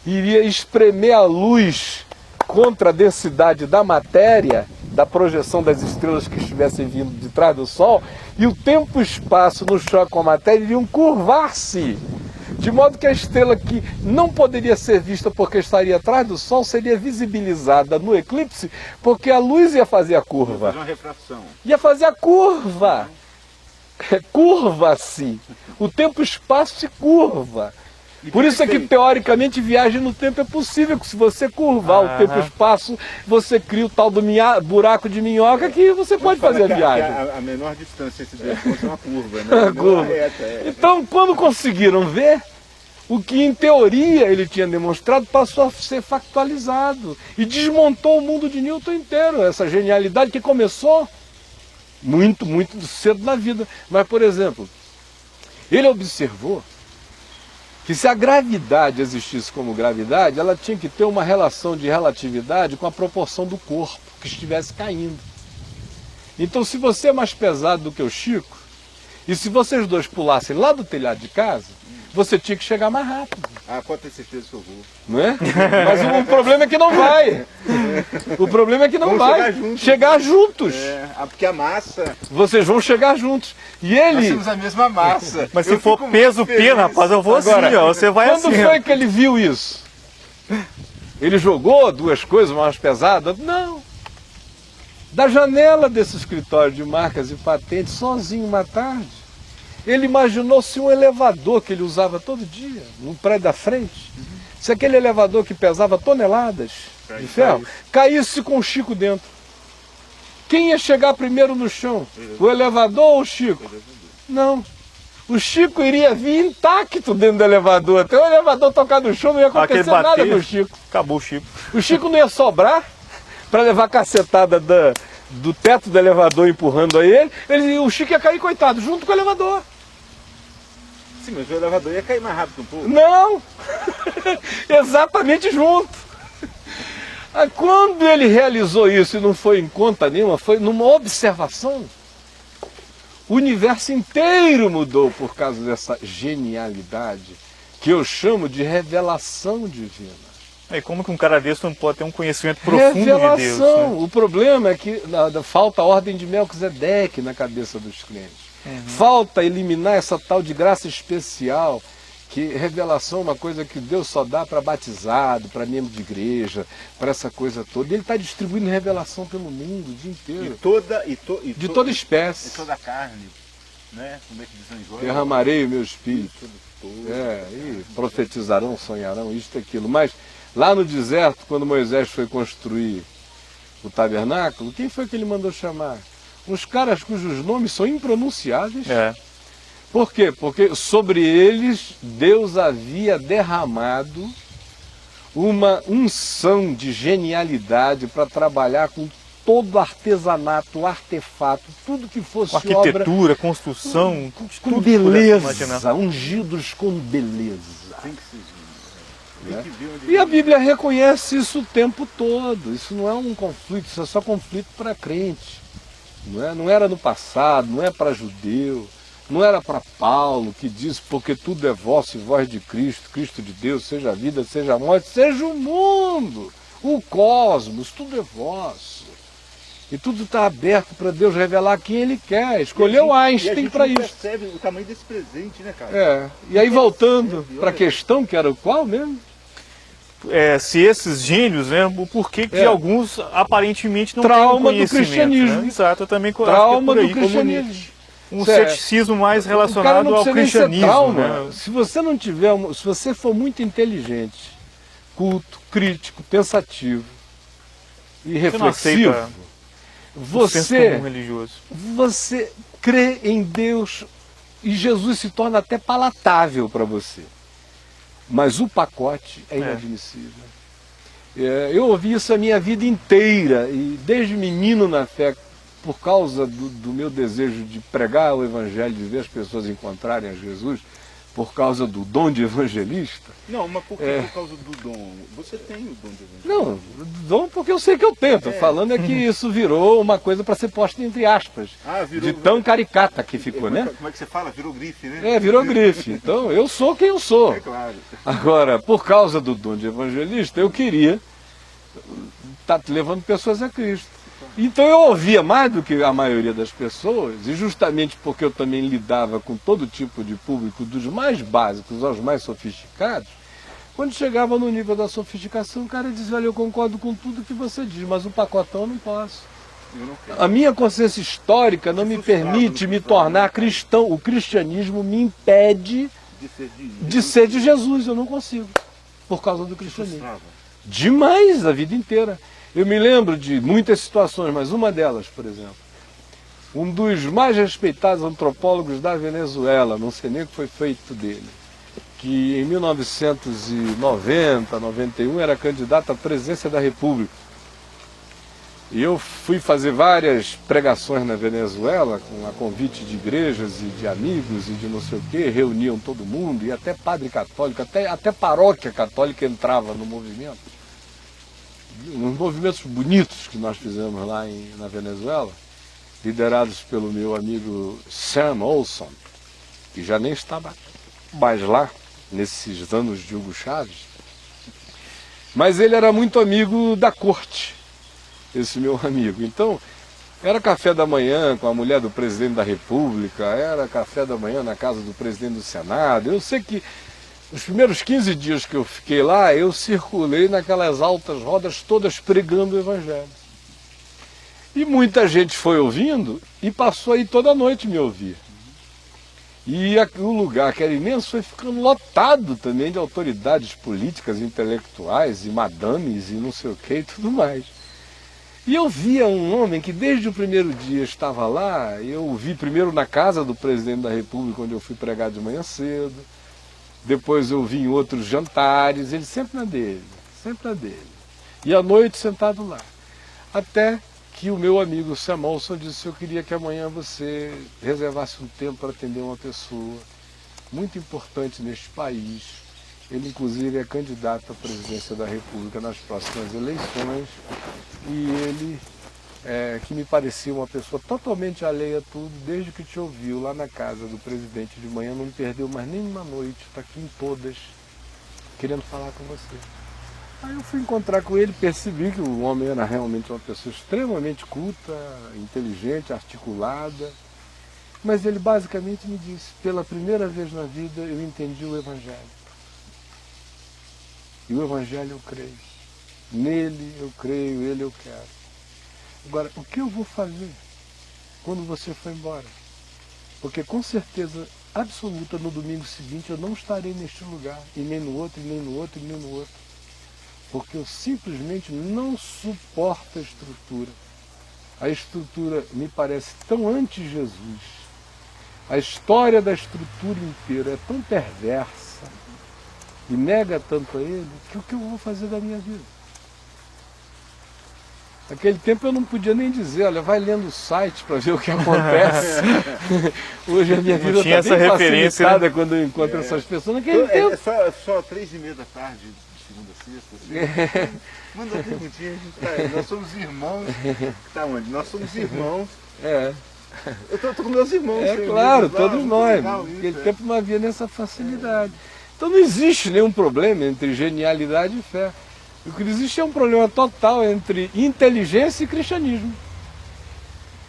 iria espremer a luz contra a densidade da matéria, da projeção das estrelas que estivessem vindo de trás do Sol, e o tempo e o espaço no choque com a matéria iriam curvar-se, de modo que a estrela que não poderia ser vista porque estaria atrás do Sol seria visibilizada no eclipse, porque a luz ia fazer a curva. Fazer uma refração. Ia fazer a curva. Curva-se. O tempo e o espaço se curva. Por isso é que, teoricamente, viagem no tempo é possível, que se você curvar o tempo e o espaço, você cria o tal do buraco de minhoca que você pode fazer a viagem. A menor distância entre dois pontos é uma curva, né? Curva. Então, quando conseguiram ver, o que em teoria ele tinha demonstrado passou a ser factualizado e desmontou o mundo de Newton inteiro, essa genialidade que começou muito cedo na vida. Mas, por exemplo, ele observou que se a gravidade existisse como gravidade, ela tinha que ter uma relação de relatividade com a proporção do corpo que estivesse caindo. Então, se você é mais pesado do que o Chico, e se vocês dois pulassem lá do telhado de casa, você tinha que chegar mais rápido. Ah, pode ter certeza que eu vou. Não é? Mas o problema é que não vai. O problema é que não vai. Chegar juntos. Porque a massa... Vocês vão chegar juntos. E ele... Nós temos a mesma massa. Mas se for peso pena, rapaz, eu vou Agora, assim, ó. Você vai quando assim. foi que ele viu isso? Ele jogou duas coisas mais pesadas? Não. Da janela desse escritório de marcas e patentes, sozinho uma tarde, ele imaginou-se um elevador que ele usava todo dia, no prédio da frente. Se aquele elevador que pesava toneladas de ferro, caísse com o Chico dentro. Quem ia chegar primeiro no chão? O elevador ou o Chico? Não. O Chico iria vir intacto dentro do elevador. Até o elevador tocar no chão, não ia acontecer nada com o Chico. Acabou o Chico. O Chico não ia sobrar para levar a cacetada do teto do elevador empurrando a ele. O Chico ia cair, coitado, junto com o elevador. Sim, mas o elevador ia cair mais rápido um pouco. Não! Exatamente junto. Quando ele realizou isso e não foi em conta nenhuma, foi numa observação, o universo inteiro mudou por causa dessa genialidade, que eu chamo de revelação divina. E como que um cara desse não pode ter um conhecimento profundo revelação. de Deus? Né? O problema é que falta a ordem de Melquisedeque na cabeça dos crentes. Falta eliminar essa tal de graça especial, que revelação é uma coisa que Deus só dá para batizado, para membro de igreja, para essa coisa toda. E ele está distribuindo revelação pelo mundo o dia inteiro. De toda espécie. De toda a carne, né? Como é que diz em Joel? Derramarei o meu espírito. E profetizarão, sonharão, isto e aquilo. Mas lá no deserto, quando Moisés foi construir o tabernáculo, quem foi que ele mandou chamar? Uns caras cujos nomes são impronunciáveis. Por quê? Porque sobre eles Deus havia derramado uma unção de genialidade para trabalhar com todo artesanato, artefato, tudo que fosse arquitetura, obra, construção, com beleza, ungidos com beleza. Tem que ser. Né? E a Bíblia reconhece isso o tempo todo. Isso não é um conflito, isso é só conflito para crente. Não era no passado, não é para judeu, não era para Paulo, que diz, porque tudo é vosso e vós de Cristo, Cristo de Deus, seja a vida, seja a morte, seja o mundo, o cosmos, tudo é vosso. E tudo está aberto para Deus revelar quem Ele quer. Escolheu Einstein para isso. A gente percebe o tamanho desse presente, né, cara? E aí voltando para a questão, que era o qual mesmo? Se esses gênios, né, o porquê que alguns aparentemente não trauma têm do cristianismo. Né? Exato, eu também trauma do cristianismo. Um ceticismo mais relacionado ao cristianismo. Trauma. Né? Se você não tiver, se você for muito inteligente, culto, crítico, pensativo e reflexivo, você crê em Deus e Jesus se torna até palatável para você. Mas o pacote é inadmissível. Eu ouvi isso a minha vida inteira, e desde menino na fé, por causa do meu desejo de pregar o Evangelho, de ver as pessoas encontrarem a Jesus, por causa do dom de evangelista. Não, mas por que por causa do dom? Você tem o dom de evangelista. Não, dom porque eu sei que eu tenho. Estou falando é que isso virou uma coisa para ser posta entre aspas. Virou... De tão caricata que ficou, né? Como é que você fala? Virou grife, né? Virou grife. Então, eu sou quem eu sou. É claro. Agora, por causa do dom de evangelista, eu queria estar levando pessoas a Cristo. Então eu ouvia mais do que a maioria das pessoas, e justamente porque eu também lidava com todo tipo de público, dos mais básicos aos mais sofisticados, quando chegava no nível da sofisticação, o cara dizia, olha, eu concordo com tudo que você diz, mas o pacotão eu não posso. A minha consciência histórica não me permite me tornar cristão. O cristianismo me impede de ser de Jesus, eu não consigo, por causa do cristianismo. Demais, a vida inteira. Eu me lembro de muitas situações, mas uma delas, por exemplo, um dos mais respeitados antropólogos da Venezuela, não sei nem o que foi feito dele, que em 1990, 91 era candidato à presidência da República. E eu fui fazer várias pregações na Venezuela, a convite de igrejas e de amigos e de não sei o quê, reuniam todo mundo, e até padre católico, até paróquia católica entrava no movimento. Uns movimentos bonitos que nós fizemos lá na Venezuela, liderados pelo meu amigo Sam Olson, que já nem estava mais lá, nesses anos de Hugo Chávez, mas ele era muito amigo da corte, esse meu amigo. Então, era café da manhã com a mulher do presidente da República, era café da manhã na casa do presidente do Senado. Eu sei que os primeiros 15 dias que eu fiquei lá, eu circulei naquelas altas rodas todas pregando o Evangelho. E muita gente foi ouvindo e passou aí toda noite me ouvir. E o lugar que era imenso foi ficando lotado também de autoridades políticas, intelectuais e madames e não sei o que e tudo mais. E eu via um homem que desde o primeiro dia estava lá, eu o vi primeiro na casa do presidente da República, onde eu fui pregar de manhã cedo. Depois eu vi em outros jantares, ele sempre na dele, sempre na dele. E à noite sentado lá. Até que o meu amigo Sam Olson disse que eu queria que amanhã você reservasse um tempo para atender uma pessoa muito importante neste país. Ele inclusive é candidato à presidência da República nas próximas eleições. E ele, que me parecia uma pessoa totalmente alheia a tudo, desde que te ouviu lá na casa do presidente de manhã, não me perdeu mais nenhuma noite, está aqui em todas, querendo falar com você. Aí eu fui encontrar com ele, percebi que o homem era realmente uma pessoa extremamente culta, inteligente, articulada, mas ele basicamente me disse, pela primeira vez na vida eu entendi o Evangelho. E o Evangelho eu creio. Nele eu creio, ele eu quero. Agora, o que eu vou fazer quando você for embora? Porque com certeza absoluta no domingo seguinte eu não estarei neste lugar, e nem no outro, e nem no outro, e nem no outro. Porque eu simplesmente não suporto a estrutura. A estrutura me parece tão anti-Jesus. A história da estrutura inteira é tão perversa e nega tanto a ele, que o que eu vou fazer da minha vida? Naquele tempo eu não podia nem dizer, olha, vai lendo o site para ver o que acontece. Hoje a minha vida está bem facilitada, né? Quando eu encontro essas pessoas. Naquele tempo... É só 3h30 da tarde, de segunda a sexta. Assim. Manda uma perguntinha, nós somos irmãos. Tá onde? Nós somos irmãos. Eu tô com meus irmãos. Claro, todos nós. Naquele tempo não havia nessa facilidade. Então não existe nenhum problema entre genialidade e fé. O que existe é um problema total entre inteligência e cristianismo.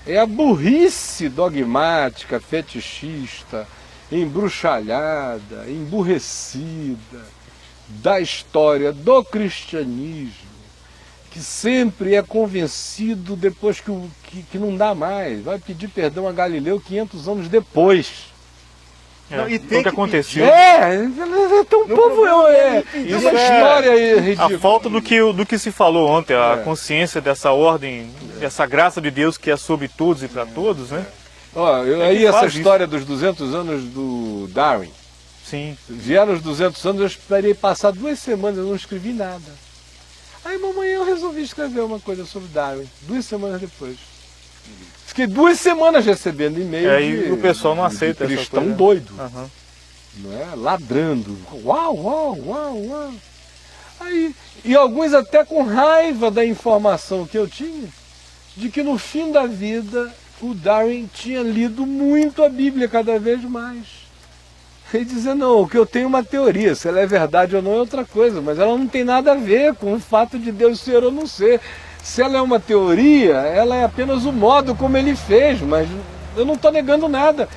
É a burrice dogmática, fetichista, embruxalhada, emburrecida da história do cristianismo, que sempre é convencido depois que não dá mais, vai pedir perdão a Galileu 500 anos depois. Não, e tem o que aconteceu. Então o povo isso é história ridícula. A falta do que se falou ontem, a consciência dessa ordem, dessa graça de Deus que é sobre todos e para todos, né? Aí essa história dos 200 anos do Darwin. Sim. Vieram os 200 anos, eu esperei passar 2 semanas, eu não escrevi nada. Aí mamãe, eu resolvi escrever uma coisa sobre Darwin, 2 semanas depois. Fiquei 2 semanas recebendo e-mail o pessoal não aceita cristão doido. não é? Ladrando, uau, uau, uau, uau. Aí, e alguns até com raiva da informação que eu tinha, de que no fim da vida o Darwin tinha lido muito a Bíblia cada vez mais. E dizendo, não, o que eu tenho é uma teoria, se ela é verdade ou não é outra coisa, mas ela não tem nada a ver com o fato de Deus ser ou não ser. Se ela é uma teoria, ela é apenas o modo como ele fez, mas eu não estou negando nada.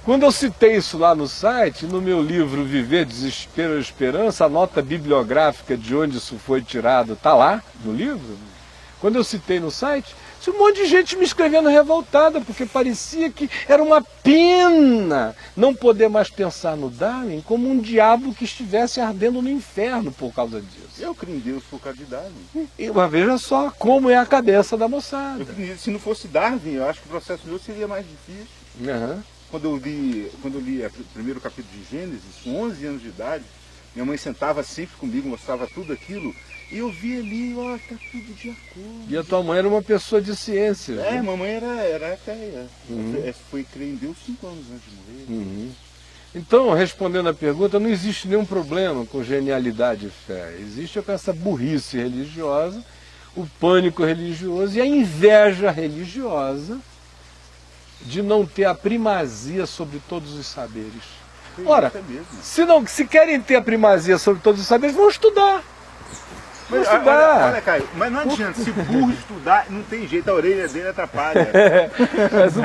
Quando eu citei isso lá no site, no meu livro Viver, Desespero ou Esperança, a nota bibliográfica de onde isso foi tirado está lá no livro. Quando eu citei no site, um monte de gente me escrevendo revoltada, porque parecia que era uma pena não poder mais pensar no Darwin como um diabo que estivesse ardendo no inferno por causa disso. Eu creio em Deus por causa de Darwin. E veja só como é a cabeça da moçada. Se não fosse Darwin, eu acho que o processo meu seria mais difícil. Uhum. Quando eu li o primeiro capítulo de Gênesis, com 11 anos de idade, minha mãe sentava sempre comigo, mostrava tudo aquilo, e eu via ali, ó, tá tudo de acordo. E a tua mãe era uma pessoa de ciências. É, né? mamãe era ateia. Uhum. Foi crer em Deus 5 anos antes de morrer. Uhum. Então, respondendo a pergunta, não existe nenhum problema com genialidade e fé. Existe com essa burrice religiosa, o pânico religioso e a inveja religiosa de não ter a primazia sobre todos os saberes. Ora, se querem ter a primazia sobre todos os saberes, vão estudar. Mas, olha, Caio, mas não adianta, se burro estudar, não tem jeito, a orelha dele atrapalha. Mas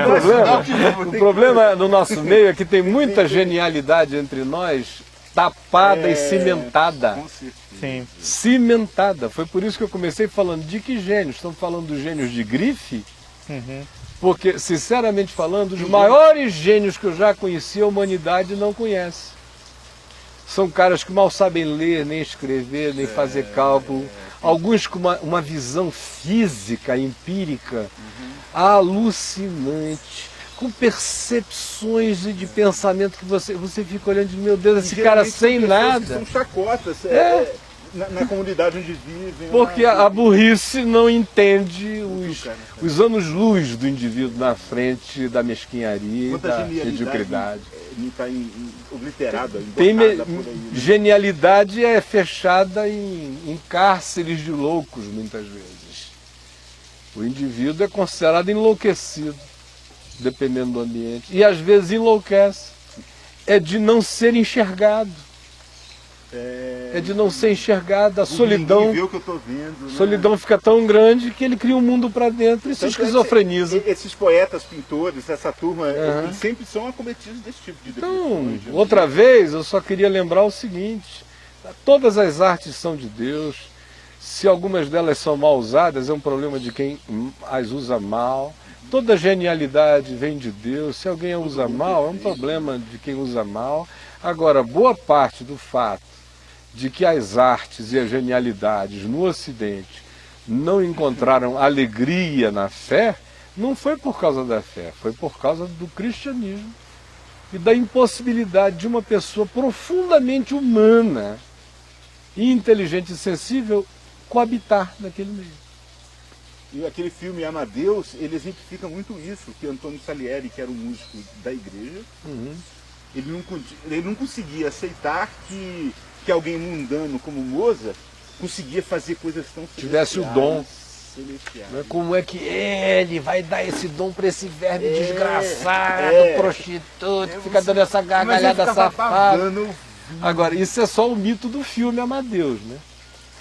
o problema no nosso meio é que tem muita genialidade entre nós, tapada e cimentada. Com certeza. Sim. Cimentada. Foi por isso que eu comecei falando de que gênios? Estamos falando dos gênios de grife? Uhum. Porque, sinceramente falando, os maiores gênios que eu já conheci, a humanidade não conhece. São caras que mal sabem ler, nem escrever, nem fazer cálculo. Alguns com uma visão física, empírica, alucinante, com percepções de pensamento que você fica olhando e diz, meu Deus, esse cara sem nada. São chacotas na comunidade onde vivem. Porque a burrice não entende os anos-luz do indivíduo na frente da mesquinharia e da mediocridade. Está obliterada, genialidade é fechada em cárceres de loucos, muitas vezes. O indivíduo é considerado enlouquecido, dependendo do ambiente. E às vezes enlouquece. É de não ser enxergado. É de não ser enxergado, a solidão. Vê o que eu tô vendo, né? Solidão fica tão grande que ele cria um mundo para dentro e se esquizofreniza. Esses poetas, pintores, essa turma, eles sempre são acometidos desse tipo de depressão. Então, outra vez, eu só queria lembrar o seguinte: todas as artes são de Deus. Se algumas delas são mal usadas, é um problema de quem as usa mal. Toda genialidade vem de Deus. Se alguém a usa mal, é um problema de quem usa mal. Agora, boa parte do fato de que as artes e as genialidades no Ocidente não encontraram alegria na fé, não foi por causa da fé, foi por causa do cristianismo e da impossibilidade de uma pessoa profundamente humana e inteligente e sensível coabitar naquele meio. E aquele filme Amadeus, ele exemplifica muito isso, que Antônio Salieri, que era um músico da igreja, ele não conseguia aceitar que alguém mundano como Mozart conseguia fazer coisas tão tivesse o dom. Né? Como é que ele vai dar esse dom para esse verme desgraçado, prostituto, que fica dando essa gargalhada safada. Agora, isso é só o mito do filme Amadeus, né?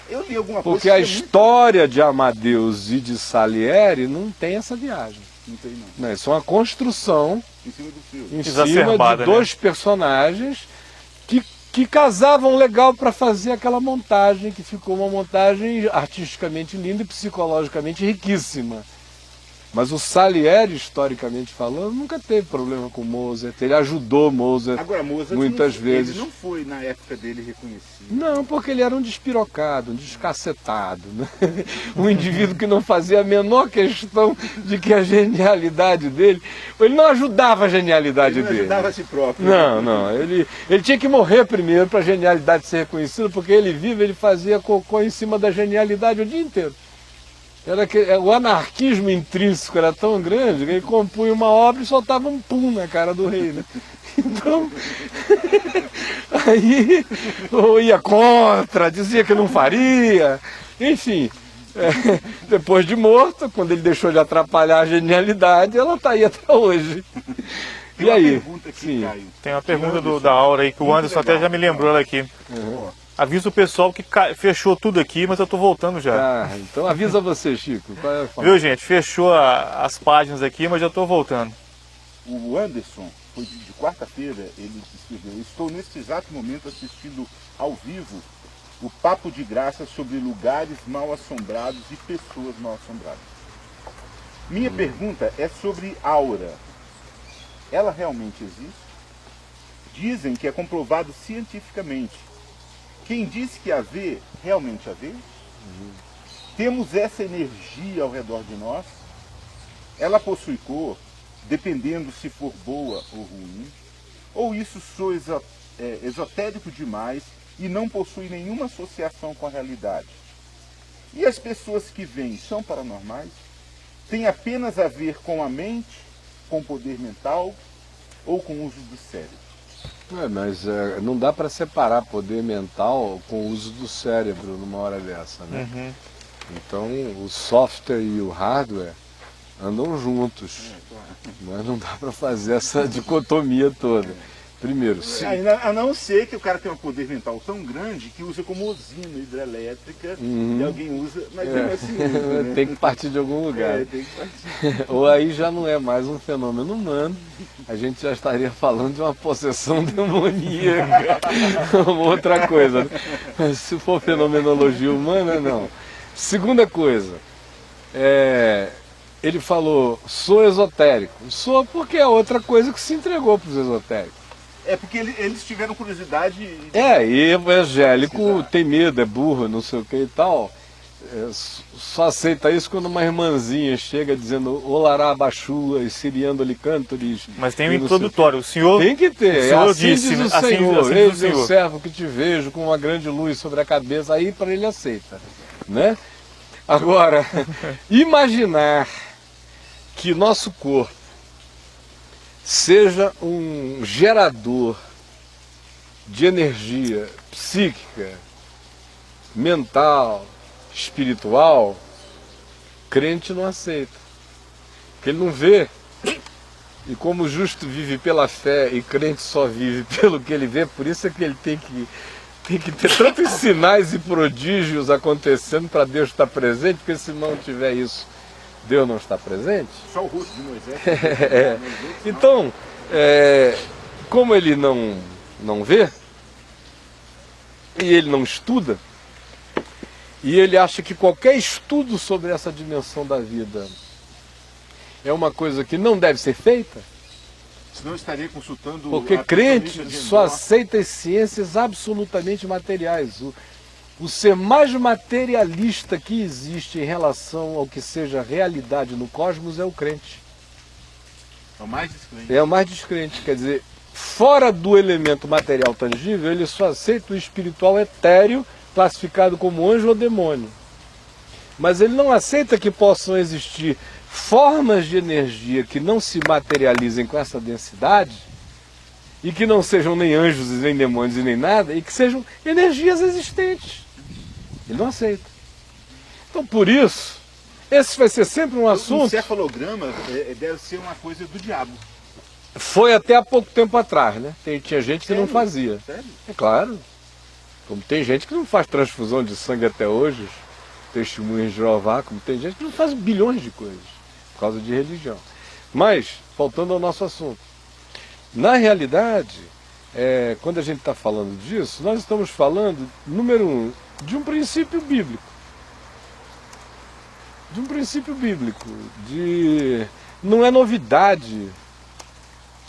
Eu li alguma coisa. Porque a história de Amadeus e de Salieri não tem essa viagem. Não tem, não. Isso é uma construção em cima do filme. Em cima de dois personagens que casavam legal para fazer aquela montagem, que ficou uma montagem artisticamente linda e psicologicamente riquíssima. Mas o Salieri, historicamente falando, nunca teve problema com Mozart. Ele ajudou Mozart, muitas vezes. Ele não foi, na época dele, reconhecido. Não, porque ele era um despirocado, um descacetado. Né? Um indivíduo que não fazia a menor questão de que a genialidade dele... Ele não ajudava a genialidade dele. Ele não ajudava a si próprio. Não. Ele tinha que morrer primeiro para a genialidade ser reconhecida, porque ele vive, ele fazia cocô em cima da genialidade o dia inteiro. O anarquismo intrínseco era tão grande que ele compunha uma obra e soltava um pum na cara do rei. Né? Então, Aí ou ia contra, dizia que não faria, enfim. Depois de morto, quando ele deixou de atrapalhar a genialidade, ela está aí até hoje. E aí? Sim. Tem uma pergunta da Aura aí, que o Anderson até já me lembrou ela aqui. Avisa o pessoal que fechou tudo aqui, mas eu tô voltando já. Então avisa você, Chico. Viu, gente? Fechou as páginas aqui, mas já tô voltando. O Anderson, foi de quarta-feira, ele escreveu: estou neste exato momento assistindo ao vivo o Papo de Graça sobre lugares mal assombrados e pessoas mal assombradas. Minha pergunta é sobre aura. Ela realmente existe? Dizem que é comprovado cientificamente. Quem disse que a vê, realmente a vê? Temos essa energia ao redor de nós? Ela possui cor, dependendo se for boa ou ruim? Ou isso sou esotérico demais e não possui nenhuma associação com a realidade? E as pessoas que veem são paranormais? Tem apenas a ver com a mente, com o poder mental ou com o uso do cérebro? Mas não dá para separar poder mental com o uso do cérebro numa hora dessa, né? Então o software e o hardware andam juntos, mas não dá para fazer essa dicotomia toda. Primeiro, a não ser que o cara tenha um poder mental tão grande que usa como usina hidrelétrica e alguém usa, mas assim usa, né? Tem que partir de algum lugar. Tem que partir. Ou aí já não é mais um fenômeno humano, a gente já estaria falando de uma possessão demoníaca, uma outra coisa. Mas se for fenomenologia humana, não. Segunda coisa, ele falou, sou esotérico. Sou porque é outra coisa que se entregou para os esotéricos. É porque eles tiveram curiosidade. E evangélico tem medo, é burro, não sei o que e tal. Só aceita isso quando uma irmãzinha chega dizendo Olará Abaxua e Siriando-lhe Cântares. Mas tem um introdutório, o senhor. Tem que ter, o senhor assim disse, diz o assim, Senhor, assim eis diz o eu Senhor. servo que te vejo com uma grande luz sobre a cabeça, aí para ele aceita, né? Agora, imaginar que nosso corpo seja um gerador de energia psíquica, mental, espiritual, crente não aceita. Porque ele não vê. E como o justo vive pela fé e crente só vive pelo que ele vê, por isso é que ele tem que ter tantos sinais e prodígios acontecendo para Deus estar presente, porque se não tiver isso, Deus não está presente. Só o rosto de Moisés. Então, como ele não vê, e ele não estuda, e ele acha que qualquer estudo sobre essa dimensão da vida é uma coisa que não deve ser feita, senão estaria consultando. Porque crente só aceita as ciências absolutamente materiais. O ser mais materialista que existe em relação ao que seja realidade no cosmos é o crente. É o mais descrente. É o mais descrente, quer dizer, fora do elemento material tangível, ele só aceita o espiritual etéreo, classificado como anjo ou demônio. Mas ele não aceita que possam existir formas de energia que não se materializem com essa densidade e que não sejam nem anjos, nem demônios e nem nada, e que sejam energias existentes. Ele não aceita. Então, por isso, esse vai ser sempre um assunto... O cefalograma deve ser uma coisa do diabo. Foi até há pouco tempo atrás, né? Tinha gente que não fazia. Sério? É claro. Como tem gente que não faz transfusão de sangue até hoje, testemunhas de Jeová, como tem gente que não faz bilhões de coisas, por causa de religião. Mas, voltando ao nosso assunto, na realidade, quando a gente está falando disso, nós estamos falando, número 1, de um princípio bíblico. De um princípio bíblico. Não é novidade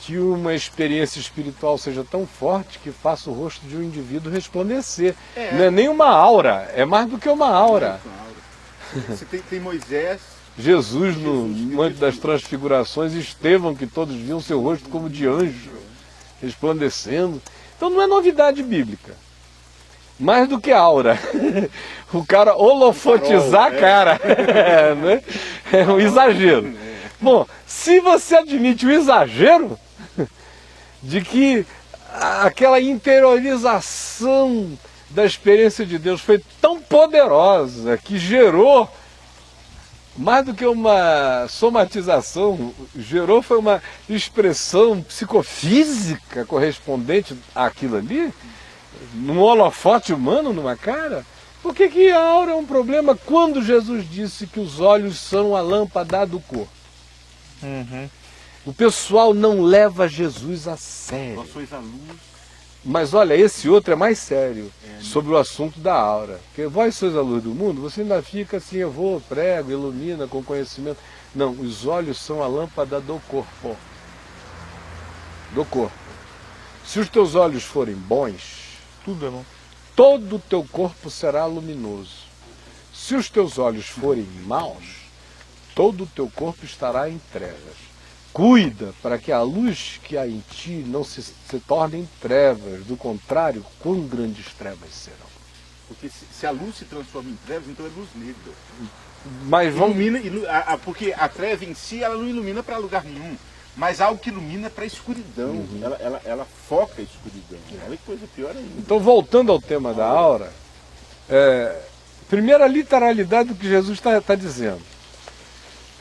que uma experiência espiritual seja tão forte que faça o rosto de um indivíduo resplandecer. Não é nem uma aura, é mais do que uma aura. Você tem Moisés... Jesus no Monte das Transfigurações, Estevão, que todos viam seu rosto como de anjo, resplandecendo. Então não é novidade bíblica. Mais do que aura. O cara holofotear a cara. Né? É um exagero. Bom, se você admite o exagero de que aquela interiorização da experiência de Deus foi tão poderosa que gerou, mais do que uma somatização, gerou foi uma expressão psicofísica correspondente àquilo ali, num holofote humano, numa cara. Por que a aura é um problema quando Jesus disse que os olhos são a lâmpada do corpo? O pessoal não leva Jesus a sério. Vós sois a luz. Mas olha, esse outro é mais sério, sobre o assunto da aura. Porque vós sois a luz do mundo, você ainda fica assim, eu vou, prego, ilumina com conhecimento. Não, os olhos são a lâmpada do corpo. Do corpo. Se os teus olhos forem bons, Tudo é bom. todo o teu corpo será luminoso. Se os teus olhos forem maus, todo o teu corpo estará em trevas. Cuida para que a luz que há em ti não se torne em trevas. Do contrário, quão grandes trevas serão. Porque se a luz se transforma em trevas, então é luz negra. Mas vamos... Porque a treva em si, ela não ilumina para lugar nenhum. Mas algo que ilumina para a escuridão. Ela foca a escuridão. Olha que coisa pior ainda. Então, voltando ao tema da aura, primeira literalidade do que Jesus está dizendo.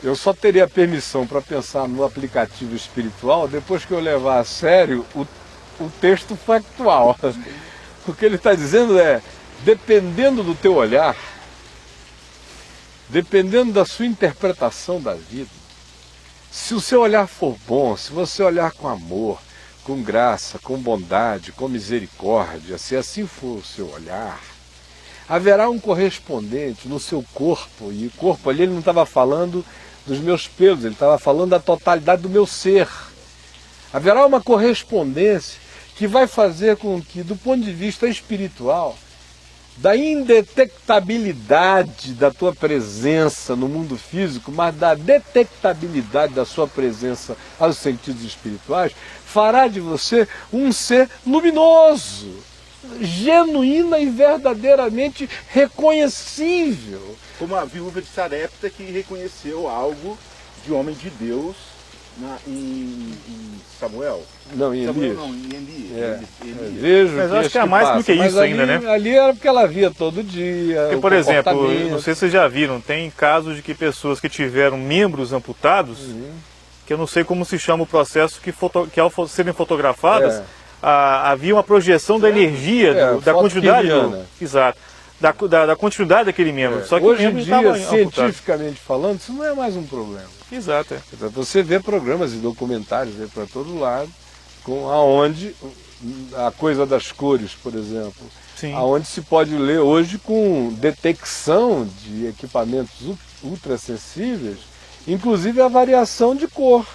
Eu só teria permissão para pensar no aplicativo espiritual depois que eu levar a sério o texto factual. O que ele está dizendo é, dependendo do teu olhar, dependendo da sua interpretação da vida, se o seu olhar for bom, se você olhar com amor, com graça, com bondade, com misericórdia, se assim for o seu olhar, haverá um correspondente no seu corpo, e o corpo ali ele não estava falando dos meus pelos, ele estava falando da totalidade do meu ser. Haverá uma correspondência que vai fazer com que, do ponto de vista espiritual, da indetectabilidade da tua presença no mundo físico, mas da detectabilidade da sua presença aos sentidos espirituais, fará de você um ser luminoso, genuína e verdadeiramente reconhecível. Como a viúva de Sarepta que reconheceu algo de homem de Deus em Samuel. Não, em Samuel Elias. não, em Elias. Vejo Mas eu acho que é este mais do passa. que Mas isso ali, ainda, né? Ali era porque ela via todo dia. Porque, por exemplo, não sei se vocês já viram, tem casos de que pessoas que tiveram membros amputados, que eu não sei como se chama o processo, que ao serem fotografadas, havia uma projeção da energia, da continuidade. Exato. Da continuidade daquele membro. Só que hoje o em membro dia, estava cientificamente falando, isso não é mais um problema. Exato. Você vê programas e documentários para todo lado, aonde a coisa das cores, por exemplo, aonde se pode ler hoje com detecção de equipamentos ultrassensíveis, inclusive a variação de cor.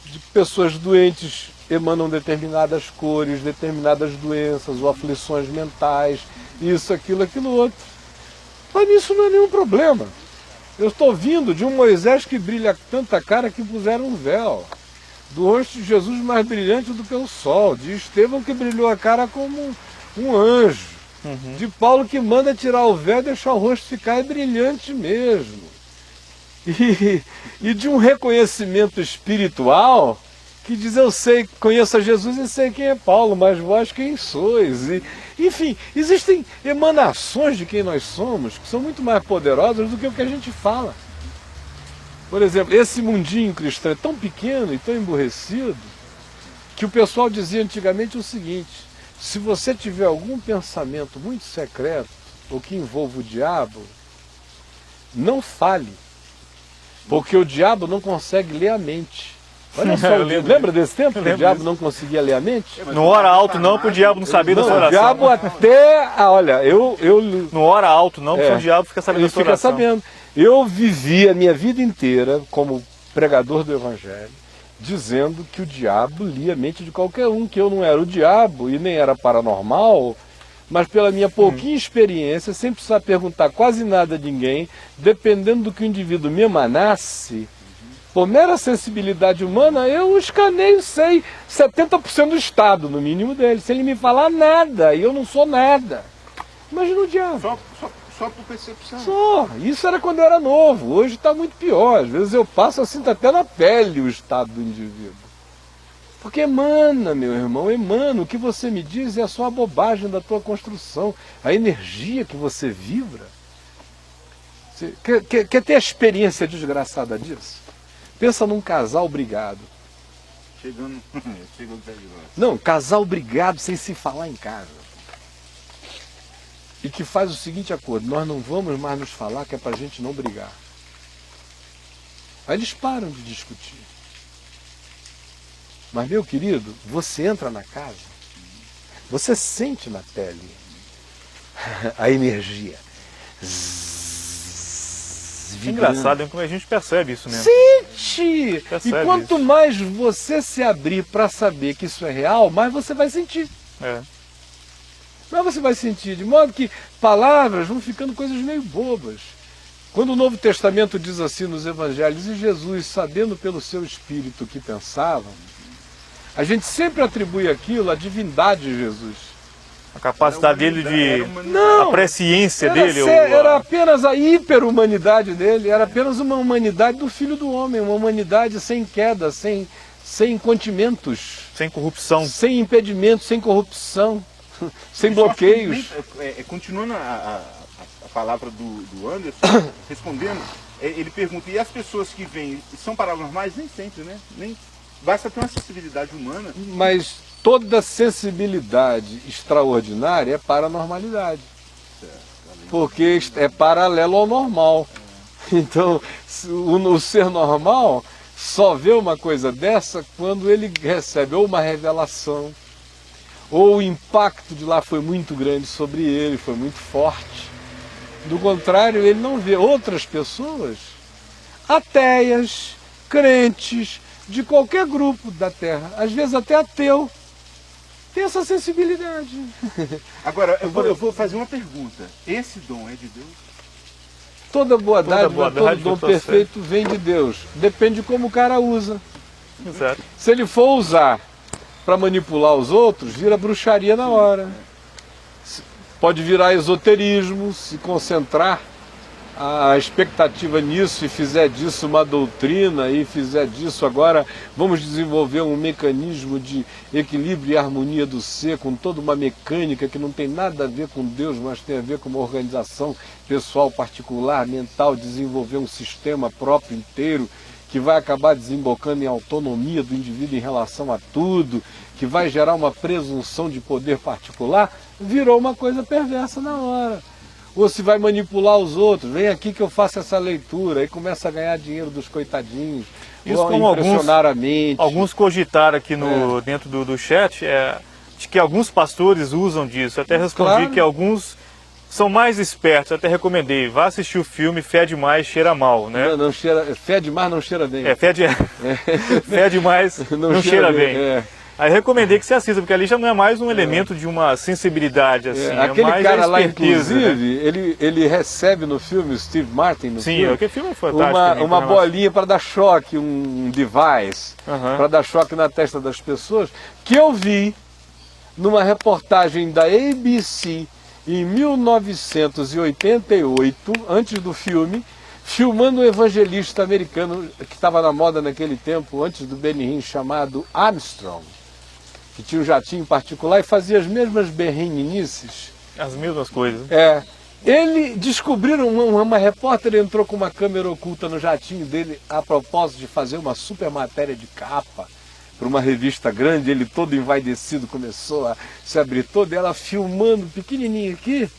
De pessoas doentes emanam determinadas cores, determinadas doenças ou aflições mentais, isso, aquilo, aquilo outro. Mas isso não é nenhum problema. Eu estou vindo de um Moisés que brilha tanta cara que puseram um véu, do rosto de Jesus mais brilhante do que o sol, de Estevão que brilhou a cara como um anjo, de Paulo que manda tirar o véu e deixar o rosto ficar brilhante mesmo, e de um reconhecimento espiritual que diz, eu sei, conheço a Jesus e sei quem é Paulo, mas vós quem sois. Enfim, existem emanações de quem nós somos que são muito mais poderosas do que o que a gente fala. Por exemplo, esse mundinho cristão é tão pequeno e tão emburrecido que o pessoal dizia antigamente o seguinte: se você tiver algum pensamento muito secreto ou que envolva o diabo, não fale, porque o diabo não consegue ler a mente. Olha só, lembra desse tempo que o diabo não conseguia ler a mente? Não ora alto não, para o diabo não saber da sua oração. O diabo até... olha, não ora alto não, porque o diabo fica sabendo da sua oração. Ele fica sabendo. Eu vivi a minha vida inteira como pregador do Evangelho, dizendo que o diabo lia a mente de qualquer um, que eu não era o diabo e nem era paranormal, mas pela minha pouquinha experiência, sem precisar perguntar quase nada a ninguém, dependendo do que o indivíduo me emanasse, por mera sensibilidade humana, eu escaneio, sei, 70% do estado, no mínimo dele, sem ele me falar nada, e eu não sou nada. Imagina o diabo. Só por percepção. Só. Isso era quando eu era novo, hoje está muito pior. Às vezes eu passo assim, tá até na pele o estado do indivíduo. Porque emana, meu irmão, emana. O que você me diz é só a bobagem da tua construção, a energia que você vibra. Você quer ter a experiência desgraçada disso? Pensa num casal brigado. Chegando perto de nós. Não, casal brigado sem se falar em casa. E que faz o seguinte acordo: nós não vamos mais nos falar, que é pra gente não brigar. Aí eles param de discutir. Mas, meu querido, você entra na casa, você sente na pele a energia. É engraçado, é como a gente percebe isso mesmo. Sente! Percebe E quanto isso. mais você se abrir para saber que isso é real, mais você vai sentir. É. Mas você vai sentir, de modo que palavras vão ficando coisas meio bobas. Quando o Novo Testamento diz assim nos Evangelhos, e Jesus, sabendo pelo seu Espírito o que pensava, a gente sempre atribui aquilo à divindade de Jesus. A capacidade dele de... Não! A presciência dele. Era apenas a hiper-humanidade dele, era apenas uma humanidade do Filho do Homem, uma humanidade sem queda, sem incontimentos, Sem corrupção. sem impedimentos, sem corrupção, sem bloqueios. Continuando a palavra do Anderson, respondendo, ele pergunta, e as pessoas que vêm, são paranormais? Nem sempre, né? Basta ter uma sensibilidade humana. Mas toda sensibilidade extraordinária é paranormalidade. Porque é paralelo ao normal. Então, o ser normal só vê uma coisa dessa quando ele recebe ou uma revelação, ou o impacto de lá foi muito grande sobre ele, foi muito forte. Do contrário, ele não vê. Outras pessoas, ateias, crentes, de qualquer grupo da Terra, às vezes até ateu, tem essa sensibilidade. Agora, eu vou fazer uma pergunta. Esse dom é de Deus? Toda boa dádiva, todo dom perfeito vem de Deus. Depende de como o cara usa. Exato. Se ele for usar para manipular os outros, vira bruxaria na hora. Pode virar esoterismo, se concentrar a expectativa nisso e fizer disso uma doutrina e fizer disso agora vamos desenvolver um mecanismo de equilíbrio e harmonia do ser com toda uma mecânica que não tem nada a ver com Deus, mas tem a ver com uma organização pessoal, particular, mental, desenvolver um sistema próprio inteiro que vai acabar desembocando em autonomia do indivíduo em relação a tudo, que vai gerar uma presunção de poder particular, virou uma coisa perversa na hora. Ou se vai manipular os outros, vem aqui que eu faço essa leitura, aí começa a ganhar dinheiro dos coitadinhos, isso ou como impressionar a mente. Alguns cogitaram aqui dentro do chat, de que alguns pastores usam disso. Até respondi Claro. que alguns são mais espertos, até recomendei, vá assistir o filme Fé Demais, Cheira Mal, né? Não cheira, fé demais não cheira bem. Fé demais não cheira bem. É. Aí recomendei que você assista, porque ali já não é mais um elemento de uma sensibilidade assim. Aquele mais cara a lá, esperteza, inclusive, né? ele recebe no filme, o Steve Martin no Sim, filme, aquele filme é fantástico. uma bolinha para dar choque, um device, para dar choque na testa das pessoas, que eu vi numa reportagem da ABC em 1988, antes do filme, filmando um evangelista americano que estava na moda naquele tempo, antes do Benny Hinn, chamado Armstrong, que tinha um jatinho particular e fazia as mesmas berreninices. As mesmas coisas. Ele descobriram, uma repórter entrou com uma câmera oculta no jatinho dele a propósito de fazer uma super matéria de capa para uma revista grande, ele todo envaidecido começou a se abrir todo, ela filmando pequenininho aqui,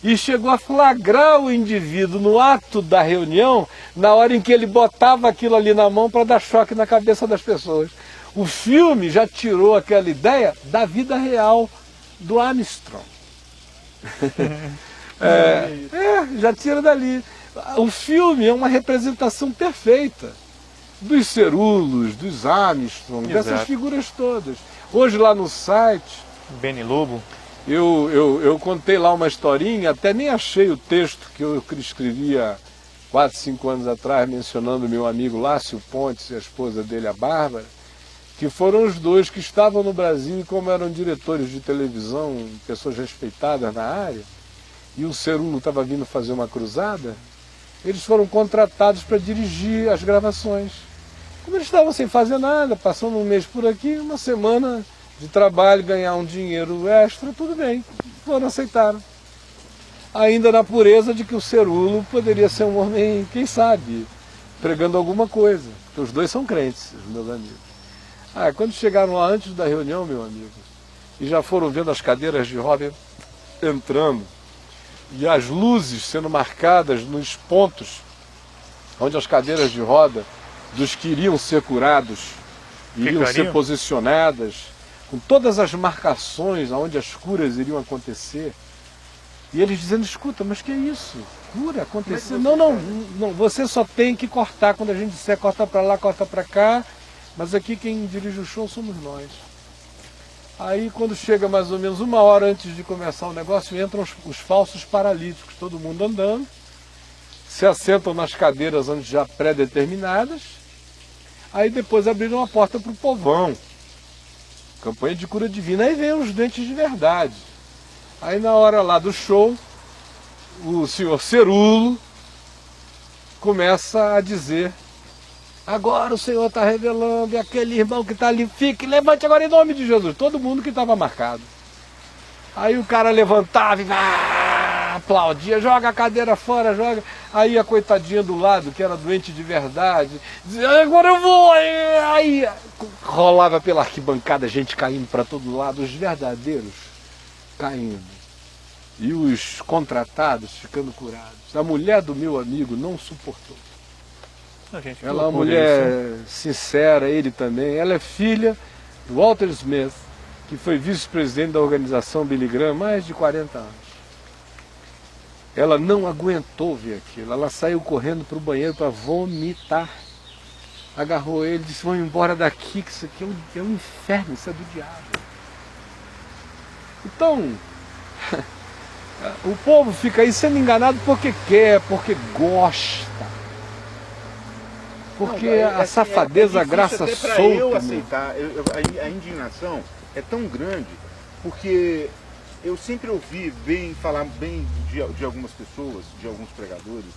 e chegou a flagrar o indivíduo no ato da reunião, na hora em que ele botava aquilo ali na mão para dar choque na cabeça das pessoas. O filme já tirou aquela ideia da vida real do Armstrong. Já tira dali. O filme é uma representação perfeita dos Cerulos, dos Armstrong, dessas figuras todas. Hoje lá no site, Benny Lobo, eu contei lá uma historinha, até nem achei o texto que eu escrevi há 4, 5 anos atrás, mencionando meu amigo Lácio Pontes e a esposa dele, a Bárbara, que foram os dois que estavam no Brasil e como eram diretores de televisão, pessoas respeitadas na área, e o Cerulo estava vindo fazer uma cruzada, eles foram contratados para dirigir as gravações. Como eles estavam sem fazer nada, passando um mês por aqui, uma semana de trabalho, ganhar um dinheiro extra, tudo bem, foram, aceitaram. Ainda na pureza de que o Cerulo poderia ser um homem, quem sabe, pregando alguma coisa, porque os dois são crentes, os meus amigos. Quando chegaram lá antes da reunião, meu amigo, e já foram vendo as cadeiras de roda entrando, e as luzes sendo marcadas nos pontos onde as cadeiras de roda dos que iriam ser curados iriam ser posicionadas, com todas as marcações onde as curas iriam acontecer. E eles dizendo, escuta, mas que é isso? Cura acontecer? Não, você só tem que cortar. Quando a gente disser corta para lá, corta para cá, mas aqui quem dirige o show somos nós. Aí quando chega mais ou menos uma hora antes de começar o negócio, entram os falsos paralíticos, todo mundo andando, se assentam nas cadeiras antes já pré-determinadas, aí depois abriram a porta para o povão. Campanha de cura divina, aí vem os doentes de verdade. Aí na hora lá do show, o senhor Cerulo começa a dizer, agora o Senhor está revelando, e aquele irmão que está ali, fique, levante agora em nome de Jesus. Todo mundo que estava marcado. Aí o cara levantava e aplaudia, joga a cadeira fora, joga. Aí a coitadinha do lado, que era doente de verdade, dizia, agora eu vou. Aí rolava pela arquibancada, gente caindo para todo lado, os verdadeiros caindo. E os contratados ficando curados. A mulher do meu amigo não suportou. Ela é uma mulher sincera, ele também. Ela é filha do Walter Smith, que foi vice-presidente da organização Billy Graham há mais de 40 anos. Ela não aguentou ver aquilo. Ela saiu correndo para o banheiro para vomitar. Agarrou ele e disse, vamos embora daqui, que isso aqui é um inferno, isso é do diabo. Então, o povo fica aí sendo enganado porque quer, porque gosta. Porque a safadeza, a graça solta. Eu aceitar, a indignação é tão grande, porque eu sempre ouvi falar bem de algumas pessoas, de alguns pregadores,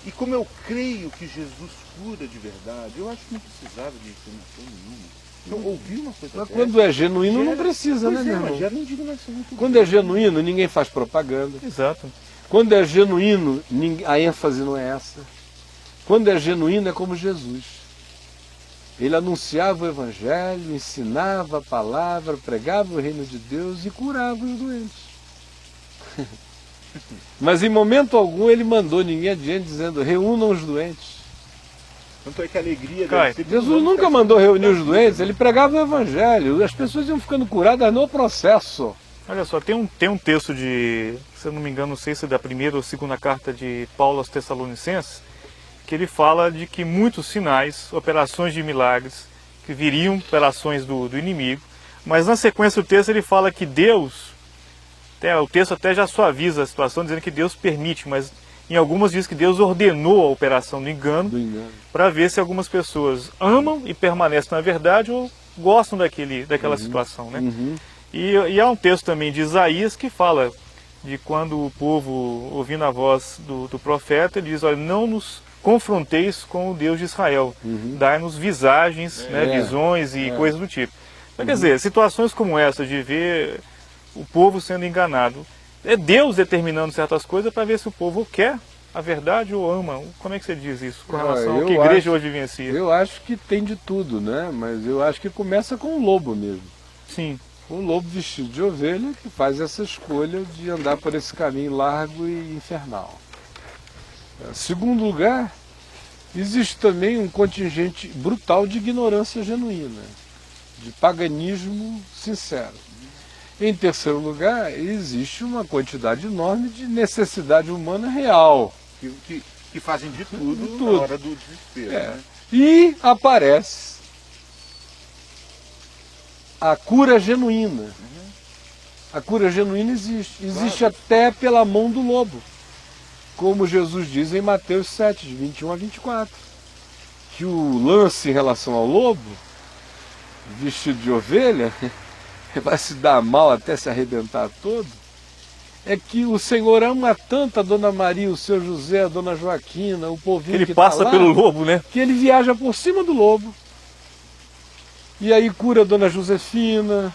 e como eu creio que Jesus cura de verdade, eu acho que não precisava de indignação nenhuma. Eu ouvi uma coisa Mas quando é genuíno não precisa, né, meu irmão? Gera indignação muito Quando é genuíno, ninguém faz propaganda. Exato. Quando é genuíno, a ênfase não é essa. Quando é genuíno, é como Jesus. Ele anunciava o Evangelho, ensinava a palavra, pregava o reino de Deus e curava os doentes. Mas em momento algum ele mandou ninguém adiante dizendo, reúnam os doentes. Tanto é que a alegria Jesus nunca mandou reunir os doentes, ele pregava o Evangelho. As pessoas iam ficando curadas no processo. Olha só, tem um texto de, se eu não me engano, não sei se é da primeira ou segunda carta de Paulo aos Tessalonicenses, que ele fala de que muitos sinais, operações de milagres, que viriam operações do inimigo, mas na sequência do texto ele fala que Deus, o texto até já suaviza a situação, dizendo que Deus permite, mas em algumas diz que Deus ordenou a operação do engano, para ver se algumas pessoas amam e permanecem na verdade ou gostam daquela situação, né? E há um texto também de Isaías que fala de quando o povo, ouvindo a voz do profeta, ele diz, olha, não nos confronteis com o Deus de Israel, dai-nos visagens, visões e coisas do tipo. Então, quer dizer, situações como essa de ver o povo sendo enganado, é Deus determinando certas coisas para ver se o povo quer a verdade ou ama. Como é que você diz isso com relação ao que a igreja hoje vivencia? Eu acho que tem de tudo, né? Mas eu acho que começa com o lobo mesmo. Sim. Um lobo vestido de ovelha que faz essa escolha de andar por esse caminho largo e infernal. Segundo lugar, existe também um contingente brutal de ignorância genuína, de paganismo sincero. Em terceiro lugar, existe uma quantidade enorme de necessidade humana real. Que fazem de tudo na hora do desespero. Né? E aparece a cura genuína. A cura genuína existe. Existe até pela mão do lobo. Como Jesus diz em Mateus 7, de 21 a 24. Que o lance em relação ao lobo, vestido de ovelha, vai se dar mal até se arrebentar todo, é que o Senhor ama tanto a Dona Maria, o seu José, a Dona Joaquina, o povinho Ele que passa tá lá, pelo lobo, né? que ele viaja por cima do lobo. E aí cura a Dona Josefina,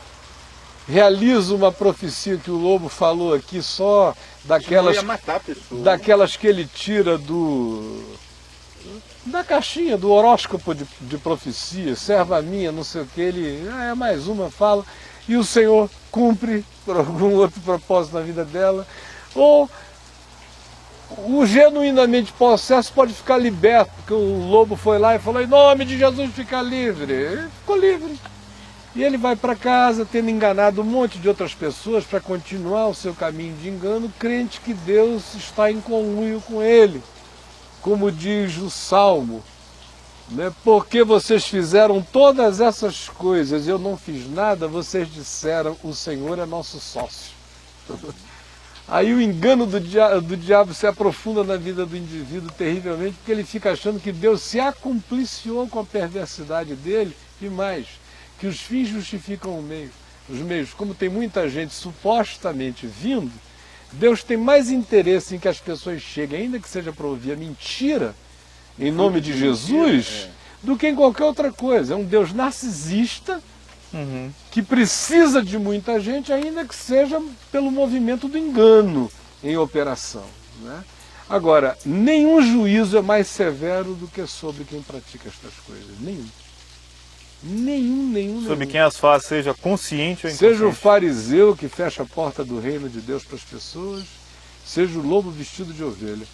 realiza uma profecia que o lobo falou aqui só daquelas, ia matar a pessoa, daquelas que ele tira da caixinha, do horóscopo de profecia, serva minha, não sei o que, ele, é mais uma, fala, e o Senhor cumpre por algum outro propósito na vida dela. Ou o genuinamente possesso pode ficar liberto, porque o lobo foi lá e falou, em nome de Jesus fica livre. Ele ficou livre. E ele vai para casa, tendo enganado um monte de outras pessoas para continuar o seu caminho de engano, crente que Deus está em conluio com ele. Como diz o Salmo, né? Porque vocês fizeram todas essas coisas e eu não fiz nada, vocês disseram, o Senhor é nosso sócio. Aí o engano do diabo se aprofunda na vida do indivíduo terrivelmente, porque ele fica achando que Deus se acompliciou com a perversidade dele, e mais, que os fins justificam os meios. Como tem muita gente supostamente vindo, Deus tem mais interesse em que as pessoas cheguem, ainda que seja para ouvir a mentira, em nome de Jesus, do que em qualquer outra coisa. É um Deus narcisista, que precisa de muita gente, ainda que seja pelo movimento do engano em operação, né? Agora, nenhum juízo é mais severo do que sobre quem pratica estas coisas. Nenhum. Sobre quem as faz, seja consciente ou inconsciente. Seja o fariseu que fecha a porta do reino de Deus para as pessoas, seja o lobo vestido de ovelha.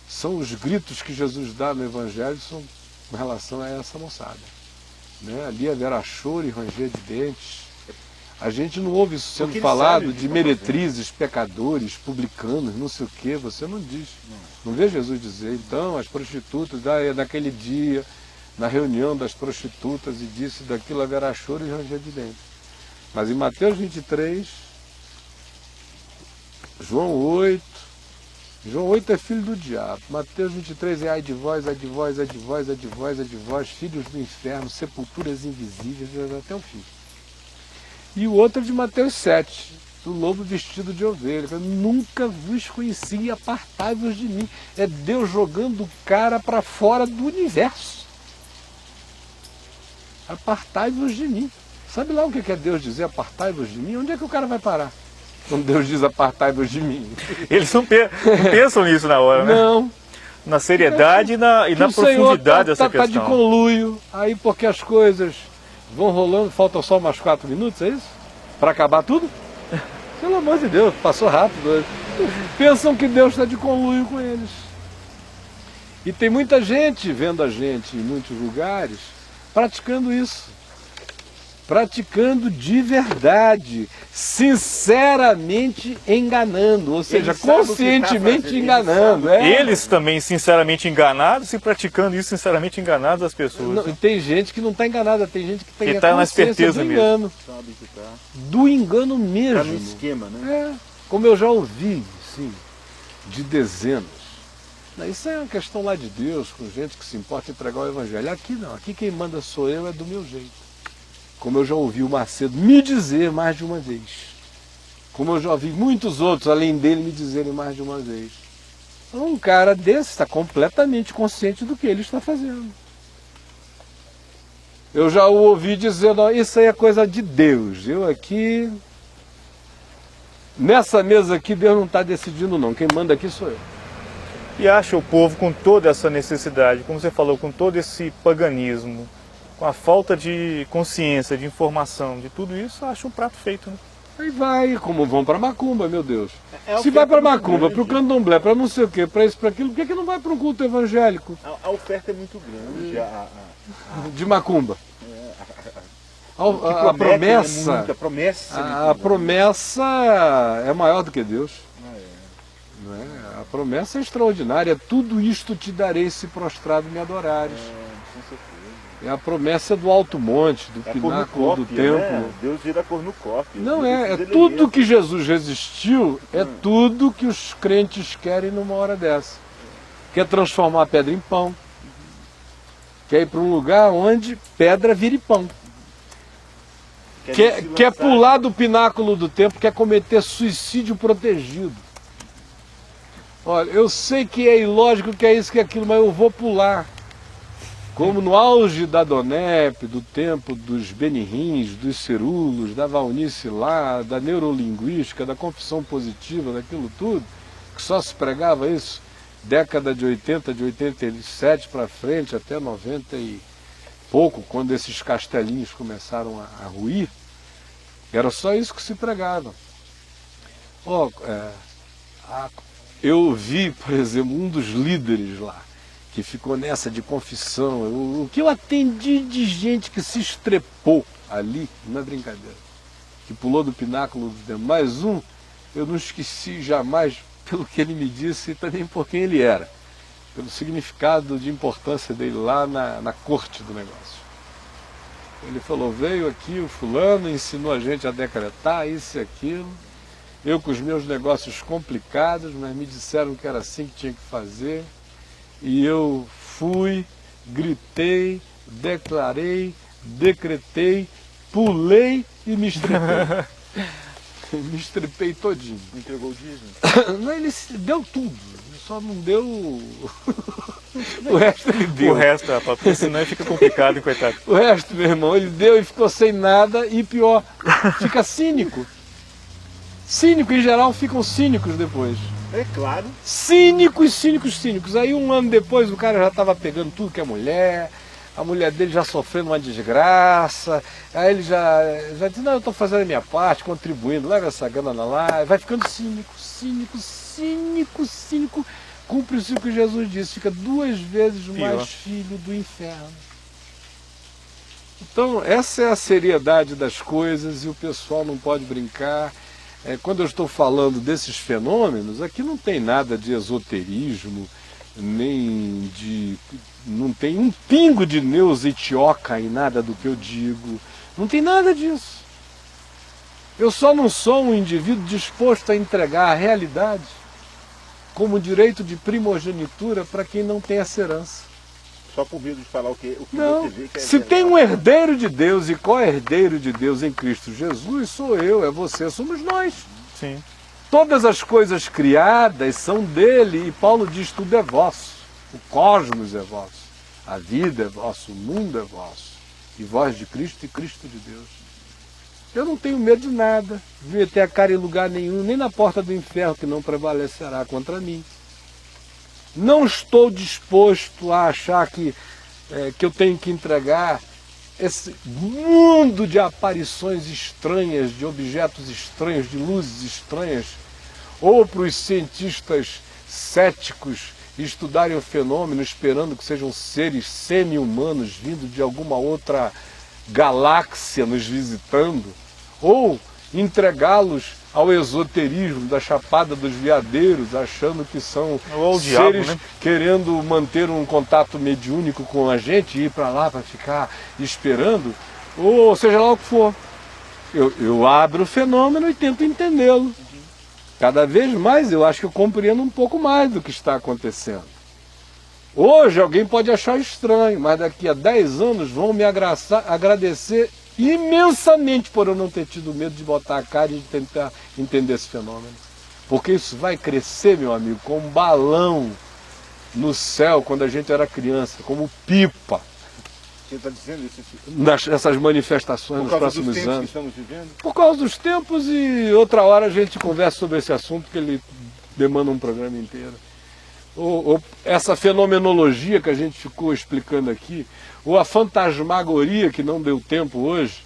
São os gritos que Jesus dá no Evangelho são com relação a essa moçada, né? Ali haverá choro e ranger de dentes. A gente não ouve isso sendo falado de meretrizes, pecadores, publicanos, não sei o quê. Você não diz. Não vê Jesus dizer, então, as prostitutas, naquele dia, na reunião das prostitutas, e disse, daquilo haverá choro e ranger de dentes. Mas em Mateus 23, João 8 é filho do diabo. Mateus 23 é ai de vós, ai de vós, ai de vós, ai de vós, ai de vós, filhos do inferno, sepulturas invisíveis, até o fim. E o outro é de Mateus 7, do lobo vestido de ovelha. Nunca vos conheci, apartai-vos de mim. É Deus jogando o cara para fora do universo. Apartai-vos de mim. Sabe lá o que é Deus dizer apartai-vos de mim? Onde é que o cara vai parar quando Deus diz apartai-vos de mim? Eles não pensam nisso na hora, né? Não. Na seriedade e na profundidade dessa questão. Está de conluio, aí porque as coisas vão rolando, faltam só mais 4 minutos, é isso? Para acabar tudo? Pelo amor de Deus, passou rápido hoje. Pensam que Deus está de conluio com eles. E tem muita gente vendo a gente em muitos lugares praticando isso. Praticando de verdade, sinceramente enganando, ou seja, conscientemente enganando. Eles também sinceramente enganados e praticando isso sinceramente enganados as pessoas. Não, tem gente que não está enganada, tem gente que tem a consciência do engano. Do engano mesmo. Está no esquema, né? Como eu já ouvi, sim, de dezenas. Isso é uma questão lá de Deus, com gente que se importa em pregar o Evangelho. Aqui não, aqui quem manda sou eu, é do meu jeito. Como eu já ouvi o Macedo me dizer mais de uma vez. Como eu já ouvi muitos outros, além dele, me dizerem mais de uma vez. Um cara desse está completamente consciente do que ele está fazendo. Eu já o ouvi dizendo, isso aí é coisa de Deus. Eu aqui, nessa mesa aqui, Deus não está decidindo não. Quem manda aqui sou eu. E acha o povo com toda essa necessidade, como você falou, com todo esse paganismo, com a falta de consciência, de informação, de tudo isso, acha um prato feito, né? Aí vai, como vão para Macumba, meu Deus. Se vai para Macumba, para o Candomblé, para não sei o quê, para isso, para aquilo, por que não vai para um culto evangélico? A oferta é muito grande. De Macumba. A promessa, muita promessa. A promessa é maior do que Deus. Não é? A promessa é extraordinária. Tudo isto te darei se prostrado me adorares. Com certeza. É a promessa do alto monte, do pináculo do templo. Né? Deus vira cornucópia. Não é tudo que Jesus resistiu, é tudo que os crentes querem numa hora dessa. Quer transformar a pedra em pão. Quer ir para um lugar onde pedra vire pão. Quer pular do pináculo do templo, quer cometer suicídio protegido. Olha, eu sei que é ilógico, que é isso, que é aquilo, mas eu vou pular. Como no auge da Donep, do tempo dos Benirrins, dos Cerulos, da Valnice lá, da neurolinguística, da confissão positiva, daquilo tudo, que só se pregava isso, década de 80, de 87 para frente, até 90 e pouco, quando esses castelinhos começaram a ruir, era só isso que se pregava. Eu vi, por exemplo, um dos líderes lá, que ficou nessa de confissão. O que eu atendi de gente que se estrepou ali, não é brincadeira, que pulou do pináculo do tempo. Mais um, eu não esqueci jamais pelo que ele me disse e também por quem ele era, pelo significado de importância dele lá na corte do negócio. Ele falou, veio aqui o fulano, ensinou a gente a decretar isso e aquilo, eu com os meus negócios complicados, mas me disseram que era assim que tinha que fazer. E eu fui, gritei, declarei, decretei, pulei e me estrepei. Me estrepei todinho. Entregou o dízimo? Não, ele deu tudo, só não deu... O resto ele deu. O resto, porque senão fica complicado, coitado. O resto, meu irmão, ele deu e ficou sem nada e pior, fica cínico. Cínico, em geral, ficam cínicos depois. É claro. Cínicos, cínicos, cínicos. Aí um ano depois o cara já estava pegando tudo que é mulher, a mulher dele já sofrendo uma desgraça, aí ele já diz, não, eu estou fazendo a minha parte, contribuindo, leva essa grana lá, vai ficando cínico, cínico, cínico, cínico. Cumpre-se o que Jesus disse, fica 2 vezes mais filho do inferno. Então, essa é a seriedade das coisas e o pessoal não pode brincar. Quando eu estou falando desses fenômenos, aqui não tem nada de esoterismo, não tem um pingo de Neusa-Itioca em nada do que eu digo, não tem nada disso. Eu só não sou um indivíduo disposto a entregar a realidade como direito de primogenitura para quem não tem essa herança. Só por medo de falar o que não, você vê que é se tem um herdeiro de Deus e co-herdeiro de Deus em Cristo Jesus, sou eu, é você, somos nós. Sim. Todas as coisas criadas são dele e Paulo diz, tudo é vosso. O cosmos é vosso, a vida é vosso, o mundo é vosso. E vós de Cristo e Cristo de Deus. Eu não tenho medo de nada, de meter a cara em lugar nenhum, nem na porta do inferno, que não prevalecerá contra mim. Não estou disposto a achar que eu tenho que entregar esse mundo de aparições estranhas, de objetos estranhos, de luzes estranhas, ou para os cientistas céticos estudarem o fenômeno esperando que sejam seres semi-humanos vindo de alguma outra galáxia nos visitando, ou entregá-los ao esoterismo da Chapada dos Veadeiros, achando que são seres diabo, né? Querendo manter um contato mediúnico com a gente, ir para lá para ficar esperando, ou seja lá o que for. Eu abro o fenômeno e tento entendê-lo. Cada vez mais eu acho que eu compreendo um pouco mais do que está acontecendo. Hoje alguém pode achar estranho, mas daqui a 10 anos vão me agradecer imensamente por eu não ter tido medo de botar a cara e de tentar entender esse fenômeno. Porque isso vai crescer, meu amigo, como um balão no céu quando a gente era criança, como pipa. Você está dizendo isso? Nessas manifestações nos próximos anos. Que estamos vivendo? Por causa dos tempos, e outra hora a gente conversa sobre esse assunto, que ele demanda um programa inteiro. Essa fenomenologia que a gente ficou explicando aqui, ou a fantasmagoria que não deu tempo hoje,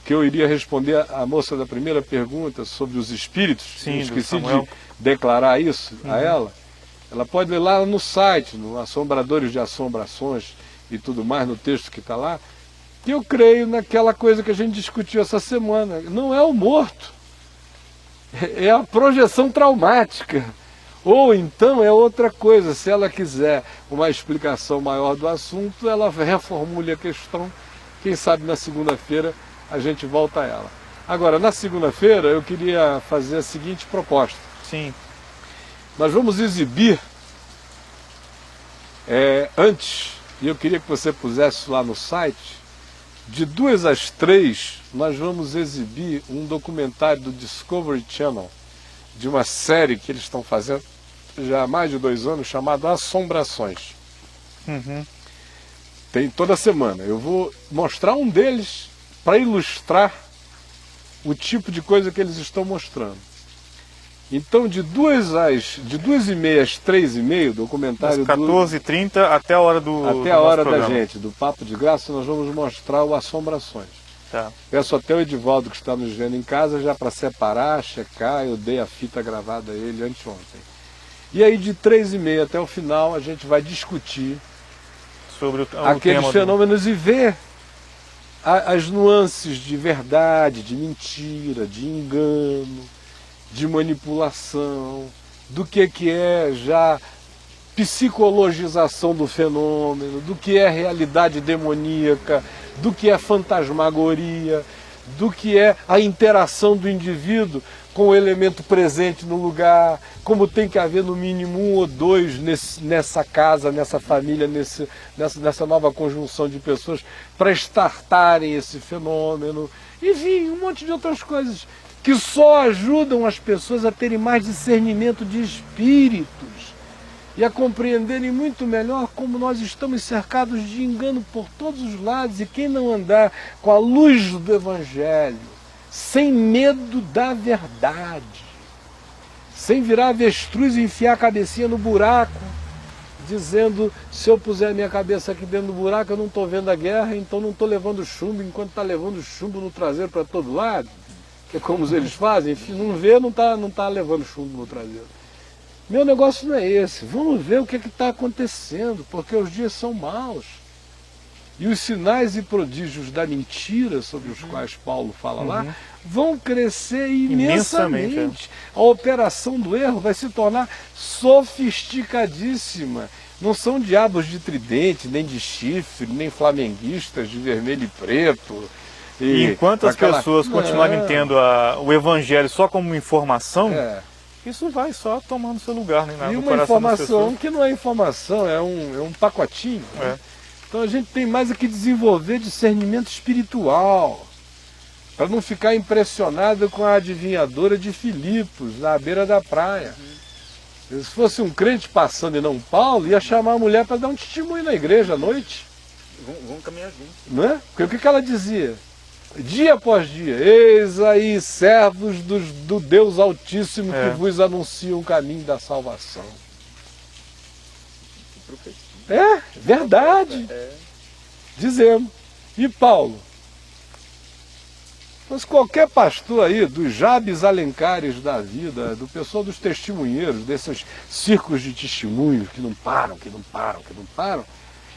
que eu iria responder a moça da primeira pergunta sobre os espíritos. Sim, esqueci de declarar isso a ela. Ela pode ler lá no site, no Assombradores de Assombrações e tudo mais, no texto que está lá, que eu creio naquela coisa que a gente discutiu essa semana. Não é o morto, é a projeção traumática. Ou então é outra coisa, se ela quiser uma explicação maior do assunto, ela reformule a questão. Quem sabe na segunda-feira a gente volta a ela. Agora, na segunda-feira eu queria fazer a seguinte proposta. Sim. Nós vamos exibir, antes, e eu queria que você pusesse lá no site, de 2 às 3, nós vamos exibir um documentário do Discovery Channel, de uma série que eles estão fazendo já há mais de 2 anos, chamado Assombrações. Uhum. Tem toda semana. Eu vou mostrar um deles para ilustrar o tipo de coisa que eles estão mostrando. Então, de 2h30 às 3h30, documentário Das 14h30 até a hora do até a hora da gente, do Papo de Graça, nós vamos mostrar o Assombrações. Tá. Peço até o Edivaldo, que está nos vendo em casa, já para separar, checar. Eu dei a fita gravada a ele anteontem. E aí, de 3h30 até o final, a gente vai discutir Sobre o aqueles tema fenômenos e ver as nuances de verdade, de mentira, de engano, de manipulação, do que é já psicologização do fenômeno, do que é realidade demoníaca, do que é fantasmagoria, do que é a interação do indivíduo com o elemento presente no lugar, como tem que haver no mínimo 1 ou 2 nessa casa, nessa família, nessa nova conjunção de pessoas para estartarem esse fenômeno, enfim, um monte de outras coisas que só ajudam as pessoas a terem mais discernimento de espíritos e a compreenderem muito melhor como nós estamos cercados de engano por todos os lados, e quem não andar com a luz do Evangelho, sem medo da verdade, sem virar avestruz e enfiar a cabecinha no buraco, dizendo, se eu puser a minha cabeça aqui dentro do buraco, eu não estou vendo a guerra, então não estou levando chumbo, enquanto está levando chumbo no traseiro para todo lado, que é como eles fazem, enfim, não vê, não tá levando chumbo no traseiro. Meu negócio não é esse. Vamos ver o que está acontecendo, porque os dias são maus. E os sinais e prodígios da mentira, sobre os quais Paulo fala lá, vão crescer imensamente. A operação do erro vai se tornar sofisticadíssima. Não são diabos de tridente, nem de chifre, nem flamenguistas de vermelho e preto. E enquanto as pessoas continuarem tendo o Evangelho só como informação, isso vai só tomando seu lugar, né? E uma informação que não é informação, é um pacotinho. Né? Então a gente tem mais que desenvolver discernimento espiritual, para não ficar impressionado com a adivinhadora de Filipos, na beira da praia. Se fosse um crente passando e não Paulo, ia chamar a mulher para dar um testemunho na igreja à noite. Vamos caminhar juntos. Não é? Porque o que ela dizia? Dia após dia, eis aí servos do Deus Altíssimo que vos anunciam o caminho da salvação. É, verdade. Dizemos. E Paulo? Mas qualquer pastor aí, dos Jabes Alencares da vida, do pessoal dos testemunheiros, desses círculos de testemunhos que não param,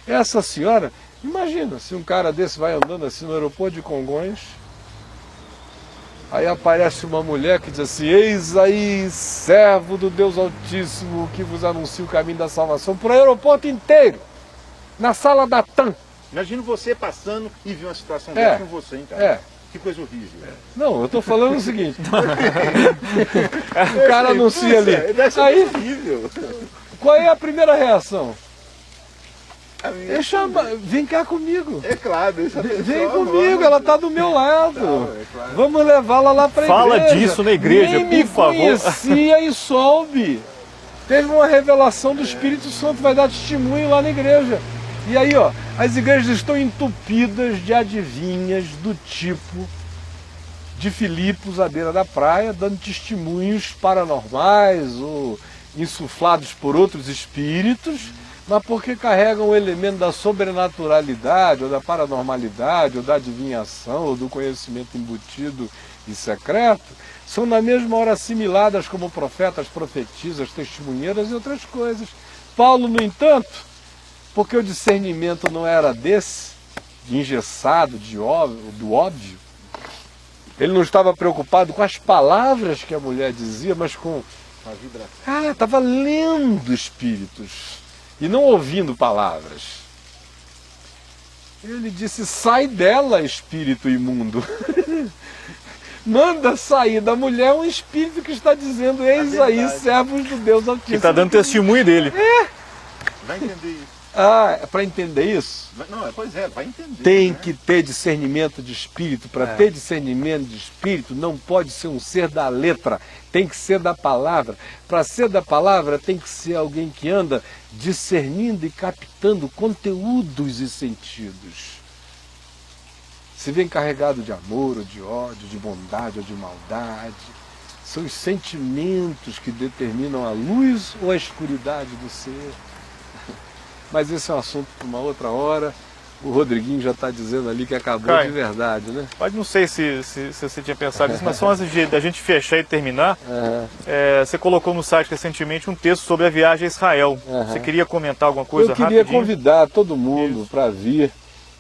essa senhora, imagina se um cara desse vai andando assim no aeroporto de Congonhas, aí aparece uma mulher que diz assim, eis aí, servo do Deus Altíssimo, que vos anuncia o caminho da salvação, para o aeroporto inteiro, na sala da TAM. Imagina você passando e ver uma situação dessa com você, hein, cara? Que coisa horrível. Não, eu estou falando o seguinte, o cara anuncia ali, aí, horrível. Qual é a primeira reação? Vem cá comigo. É claro, deixa vem comigo, ela está do meu lado. Claro. Vamos levá-la lá para a igreja. Fala disso na igreja, nem por favor. Conhecia e soube. Teve uma revelação do Espírito Santo, vai dar testemunho lá na igreja. E aí, ó, as igrejas estão entupidas de adivinhas do tipo de Filipos à beira da praia, dando testemunhos paranormais ou insuflados por outros espíritos, mas porque carregam o elemento da sobrenaturalidade, ou da paranormalidade, ou da adivinhação, ou do conhecimento embutido e secreto, são na mesma hora assimiladas como profetas, profetisas, testemunheiras e outras coisas. Paulo, no entanto, porque o discernimento não era desse, de engessado, do óbvio, ele não estava preocupado com as palavras que a mulher dizia, mas com a vibração. Estava lendo espíritos e não ouvindo palavras. Ele disse, sai dela, espírito imundo. Manda sair da mulher um espírito que está dizendo, eis aí, servos do Deus Altíssimo. Que está dando testemunho dele. Vai entender isso. Para entender isso, Não, pois é, vai entender. tem né? que ter discernimento de espírito. Para ter discernimento de espírito, não pode ser um ser da letra, tem que ser da palavra. Para ser da palavra, tem que ser alguém que anda discernindo e captando conteúdos e sentidos. Se vem carregado de amor, ou de ódio, de bondade ou de maldade, são os sentimentos que determinam a luz ou a escuridade do ser. Mas esse é um assunto para uma outra hora. O Rodriguinho já está dizendo ali que acabou Caio, de verdade, né? Mas não sei se você tinha pensado nisso, mas só antes da gente fechar e terminar, você colocou no site recentemente um texto sobre a viagem a Israel. Você queria comentar alguma coisa rapidinho? Eu queria convidar todo mundo para vir.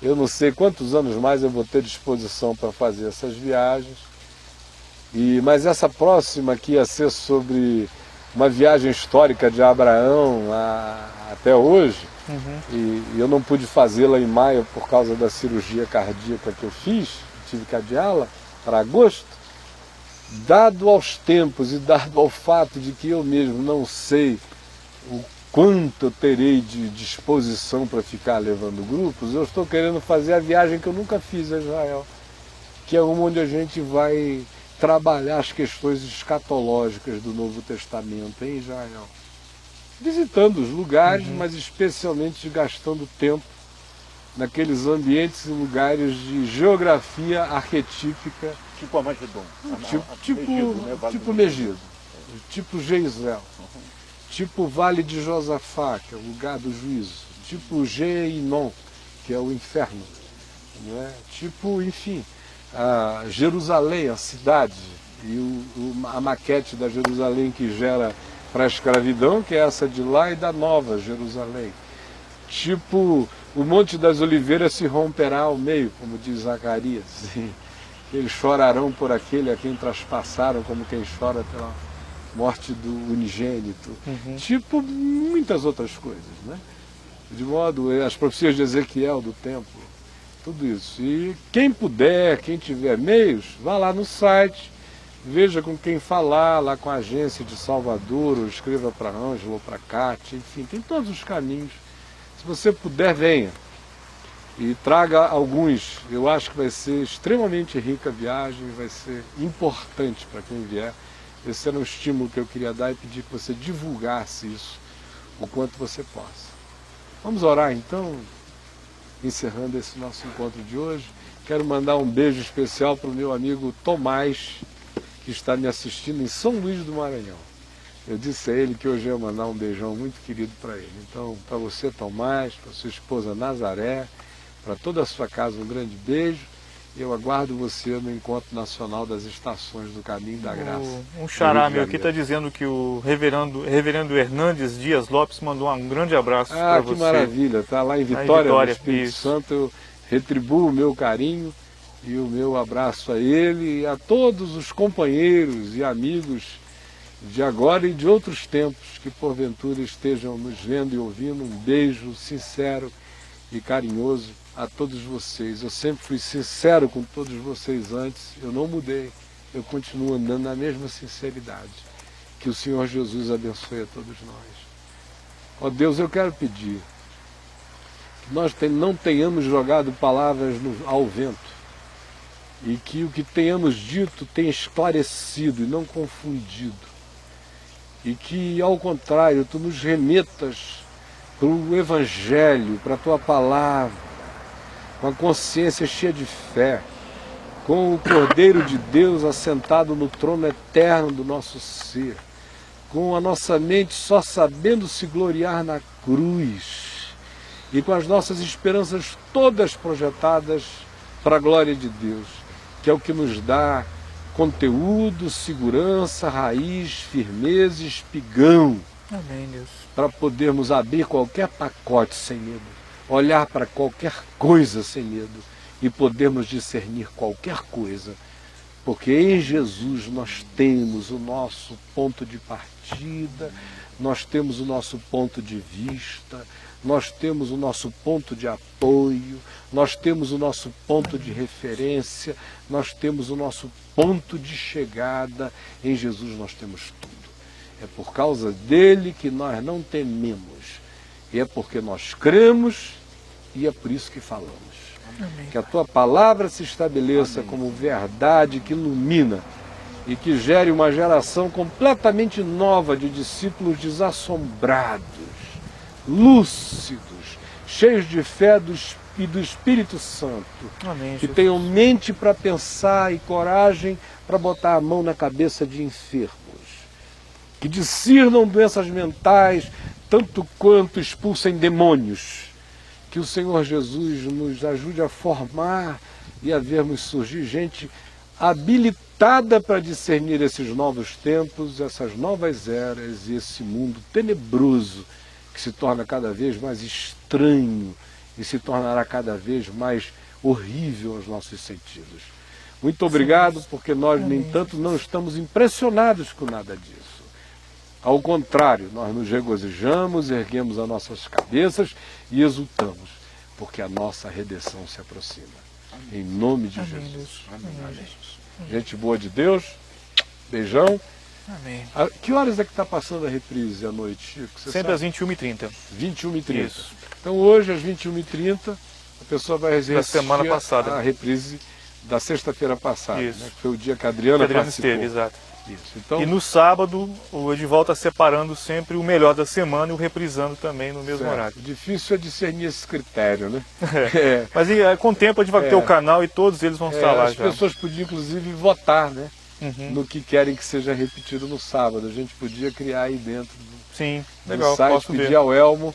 Eu não sei quantos anos mais eu vou ter disposição para fazer essas viagens. Mas essa próxima aqui ia ser sobre uma viagem histórica de Abraão até hoje. E eu não pude fazê-la em maio por causa da cirurgia cardíaca que eu fiz, tive que adiá-la para agosto. Dado aos tempos e dado ao fato de que eu mesmo não sei o quanto eu terei de disposição para ficar levando grupos, eu estou querendo fazer a viagem que eu nunca fiz a Israel, que é uma onde a gente vai trabalhar as questões escatológicas do Novo Testamento em Israel. Visitando os lugares, mas especialmente gastando tempo naqueles ambientes e lugares de geografia arquetípica. Tipo Amagedon. Tipo Megido, tipo Geisel, tipo Vale de Josafá, que é o lugar do juízo, tipo Geinon, que é o inferno, não é? Tipo, enfim, a Jerusalém, a cidade, e a maquete da Jerusalém que gera para a escravidão, que é essa de lá, e da Nova Jerusalém. Tipo, o Monte das Oliveiras se romperá ao meio, como diz Zacarias. Eles chorarão por aquele a quem traspassaram, como quem chora pela morte do unigênito. Tipo, muitas outras coisas, né? De modo, as profecias de Ezequiel do templo, tudo isso. E quem puder, quem tiver meios, vá lá no site, veja com quem falar, lá com a agência de Salvador, ou escreva para Ângelo ou para Cátia, enfim, tem todos os caminhos. Se você puder, venha. E traga alguns. Eu acho que vai ser extremamente rica a viagem, vai ser importante para quem vier. Esse era um estímulo que eu queria dar e pedir que você divulgasse isso o quanto você possa. Vamos orar então, encerrando esse nosso encontro de hoje. Quero mandar um beijo especial para o meu amigo Tomás, que está me assistindo em São Luís do Maranhão. Eu disse a ele que hoje eu ia mandar um beijão muito querido para ele. Então, para você, Tomás, para sua esposa Nazaré, para toda a sua casa, um grande beijo. Eu aguardo você no Encontro Nacional das Estações do Caminho da Graça. Um xará meu aqui está dizendo que o reverendo Hernandes Dias Lopes mandou um grande abraço para você. Que maravilha, está lá em Vitória, no Espírito Santo. Eu retribuo o meu carinho e o meu abraço a ele e a todos os companheiros e amigos de agora e de outros tempos que porventura estejam nos vendo e ouvindo. Um beijo sincero e carinhoso a todos vocês. Eu sempre fui sincero com todos vocês antes, eu não mudei, eu continuo andando na mesma sinceridade. Que o Senhor Jesus abençoe a todos nós. Ó Deus, eu quero pedir que nós não tenhamos jogado palavras ao vento, e que o que tenhamos dito tenha esclarecido e não confundido, e que, ao contrário, Tu nos remetas para o Evangelho, para a Tua Palavra, com a consciência cheia de fé, com o Cordeiro de Deus assentado no trono eterno do nosso ser, com a nossa mente só sabendo se gloriar na cruz, e com as nossas esperanças todas projetadas para a glória de Deus, que é o que nos dá conteúdo, segurança, raiz, firmeza, espigão. Amém, Deus. Para podermos abrir qualquer pacote sem medo, olhar para qualquer coisa sem medo e podermos discernir qualquer coisa, porque em Jesus nós temos o nosso ponto de partida, nós temos o nosso ponto de vista, nós temos o nosso ponto de apoio, nós temos o nosso ponto de referência, nós temos o nosso ponto de chegada. Em Jesus nós temos tudo. É por causa dele que nós não tememos E é porque nós cremos e é por isso que falamos. Amém. Que a tua palavra se estabeleça como verdade que ilumina e que gere uma geração completamente nova de discípulos desassombrados, lúcidos, cheios de fé e do Espírito Santo, Amém, que Jesus. tenham mente para pensar e coragem para botar a mão na cabeça de enfermos, que discernam doenças mentais tanto quanto expulsem demônios. Que o Senhor Jesus nos ajude a formar e a vermos surgir gente habilitada para discernir esses novos tempos, essas novas eras e esse mundo tenebroso que se torna cada vez mais estranho e se tornará cada vez mais horrível aos nossos sentidos. Muito obrigado, porque nós, no entanto, não estamos impressionados com nada disso. Ao contrário, nós nos regozijamos, erguemos as nossas cabeças e exultamos, porque a nossa redenção se aproxima. Em nome de Jesus. Amém. Gente boa de Deus, beijão. Amém. Que horas é que está passando a reprise à noite, Chico? Você Sempre sabe? às 21h30. 21h30. Isso. Então hoje, às 21h30, a pessoa vai assistir semana passada. a reprise da sexta-feira passada, Isso. né, que foi o dia que a Adriana participou. esteve, exato. Isso. Então, E no sábado, o Edivaldo está separando sempre o melhor da semana e o reprisando também no mesmo certo. horário. Difícil é discernir esse critério, né? É. Mas com o tempo a gente vai ter o canal e todos eles vão estar lá As já. pessoas podiam, inclusive, votar, né? Uhum. No que querem que seja repetido no sábado. A gente podia criar aí dentro Sim, do legal, site, posso pedir ver. ao Elmo,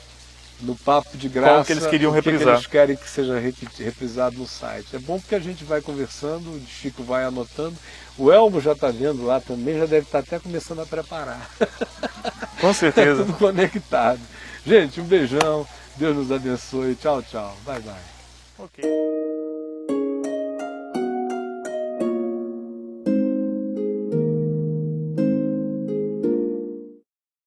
no Papo de Graça, Qual que eles queriam o que reprisar. eles querem que seja reprisado no site. É bom porque a gente vai conversando, o Chico vai anotando. O Elmo já está vendo lá também, já deve estar até começando a preparar. Com É certeza. tudo conectado. Gente, um beijão, Deus nos abençoe. Tchau, tchau. Bye, bye. Ok.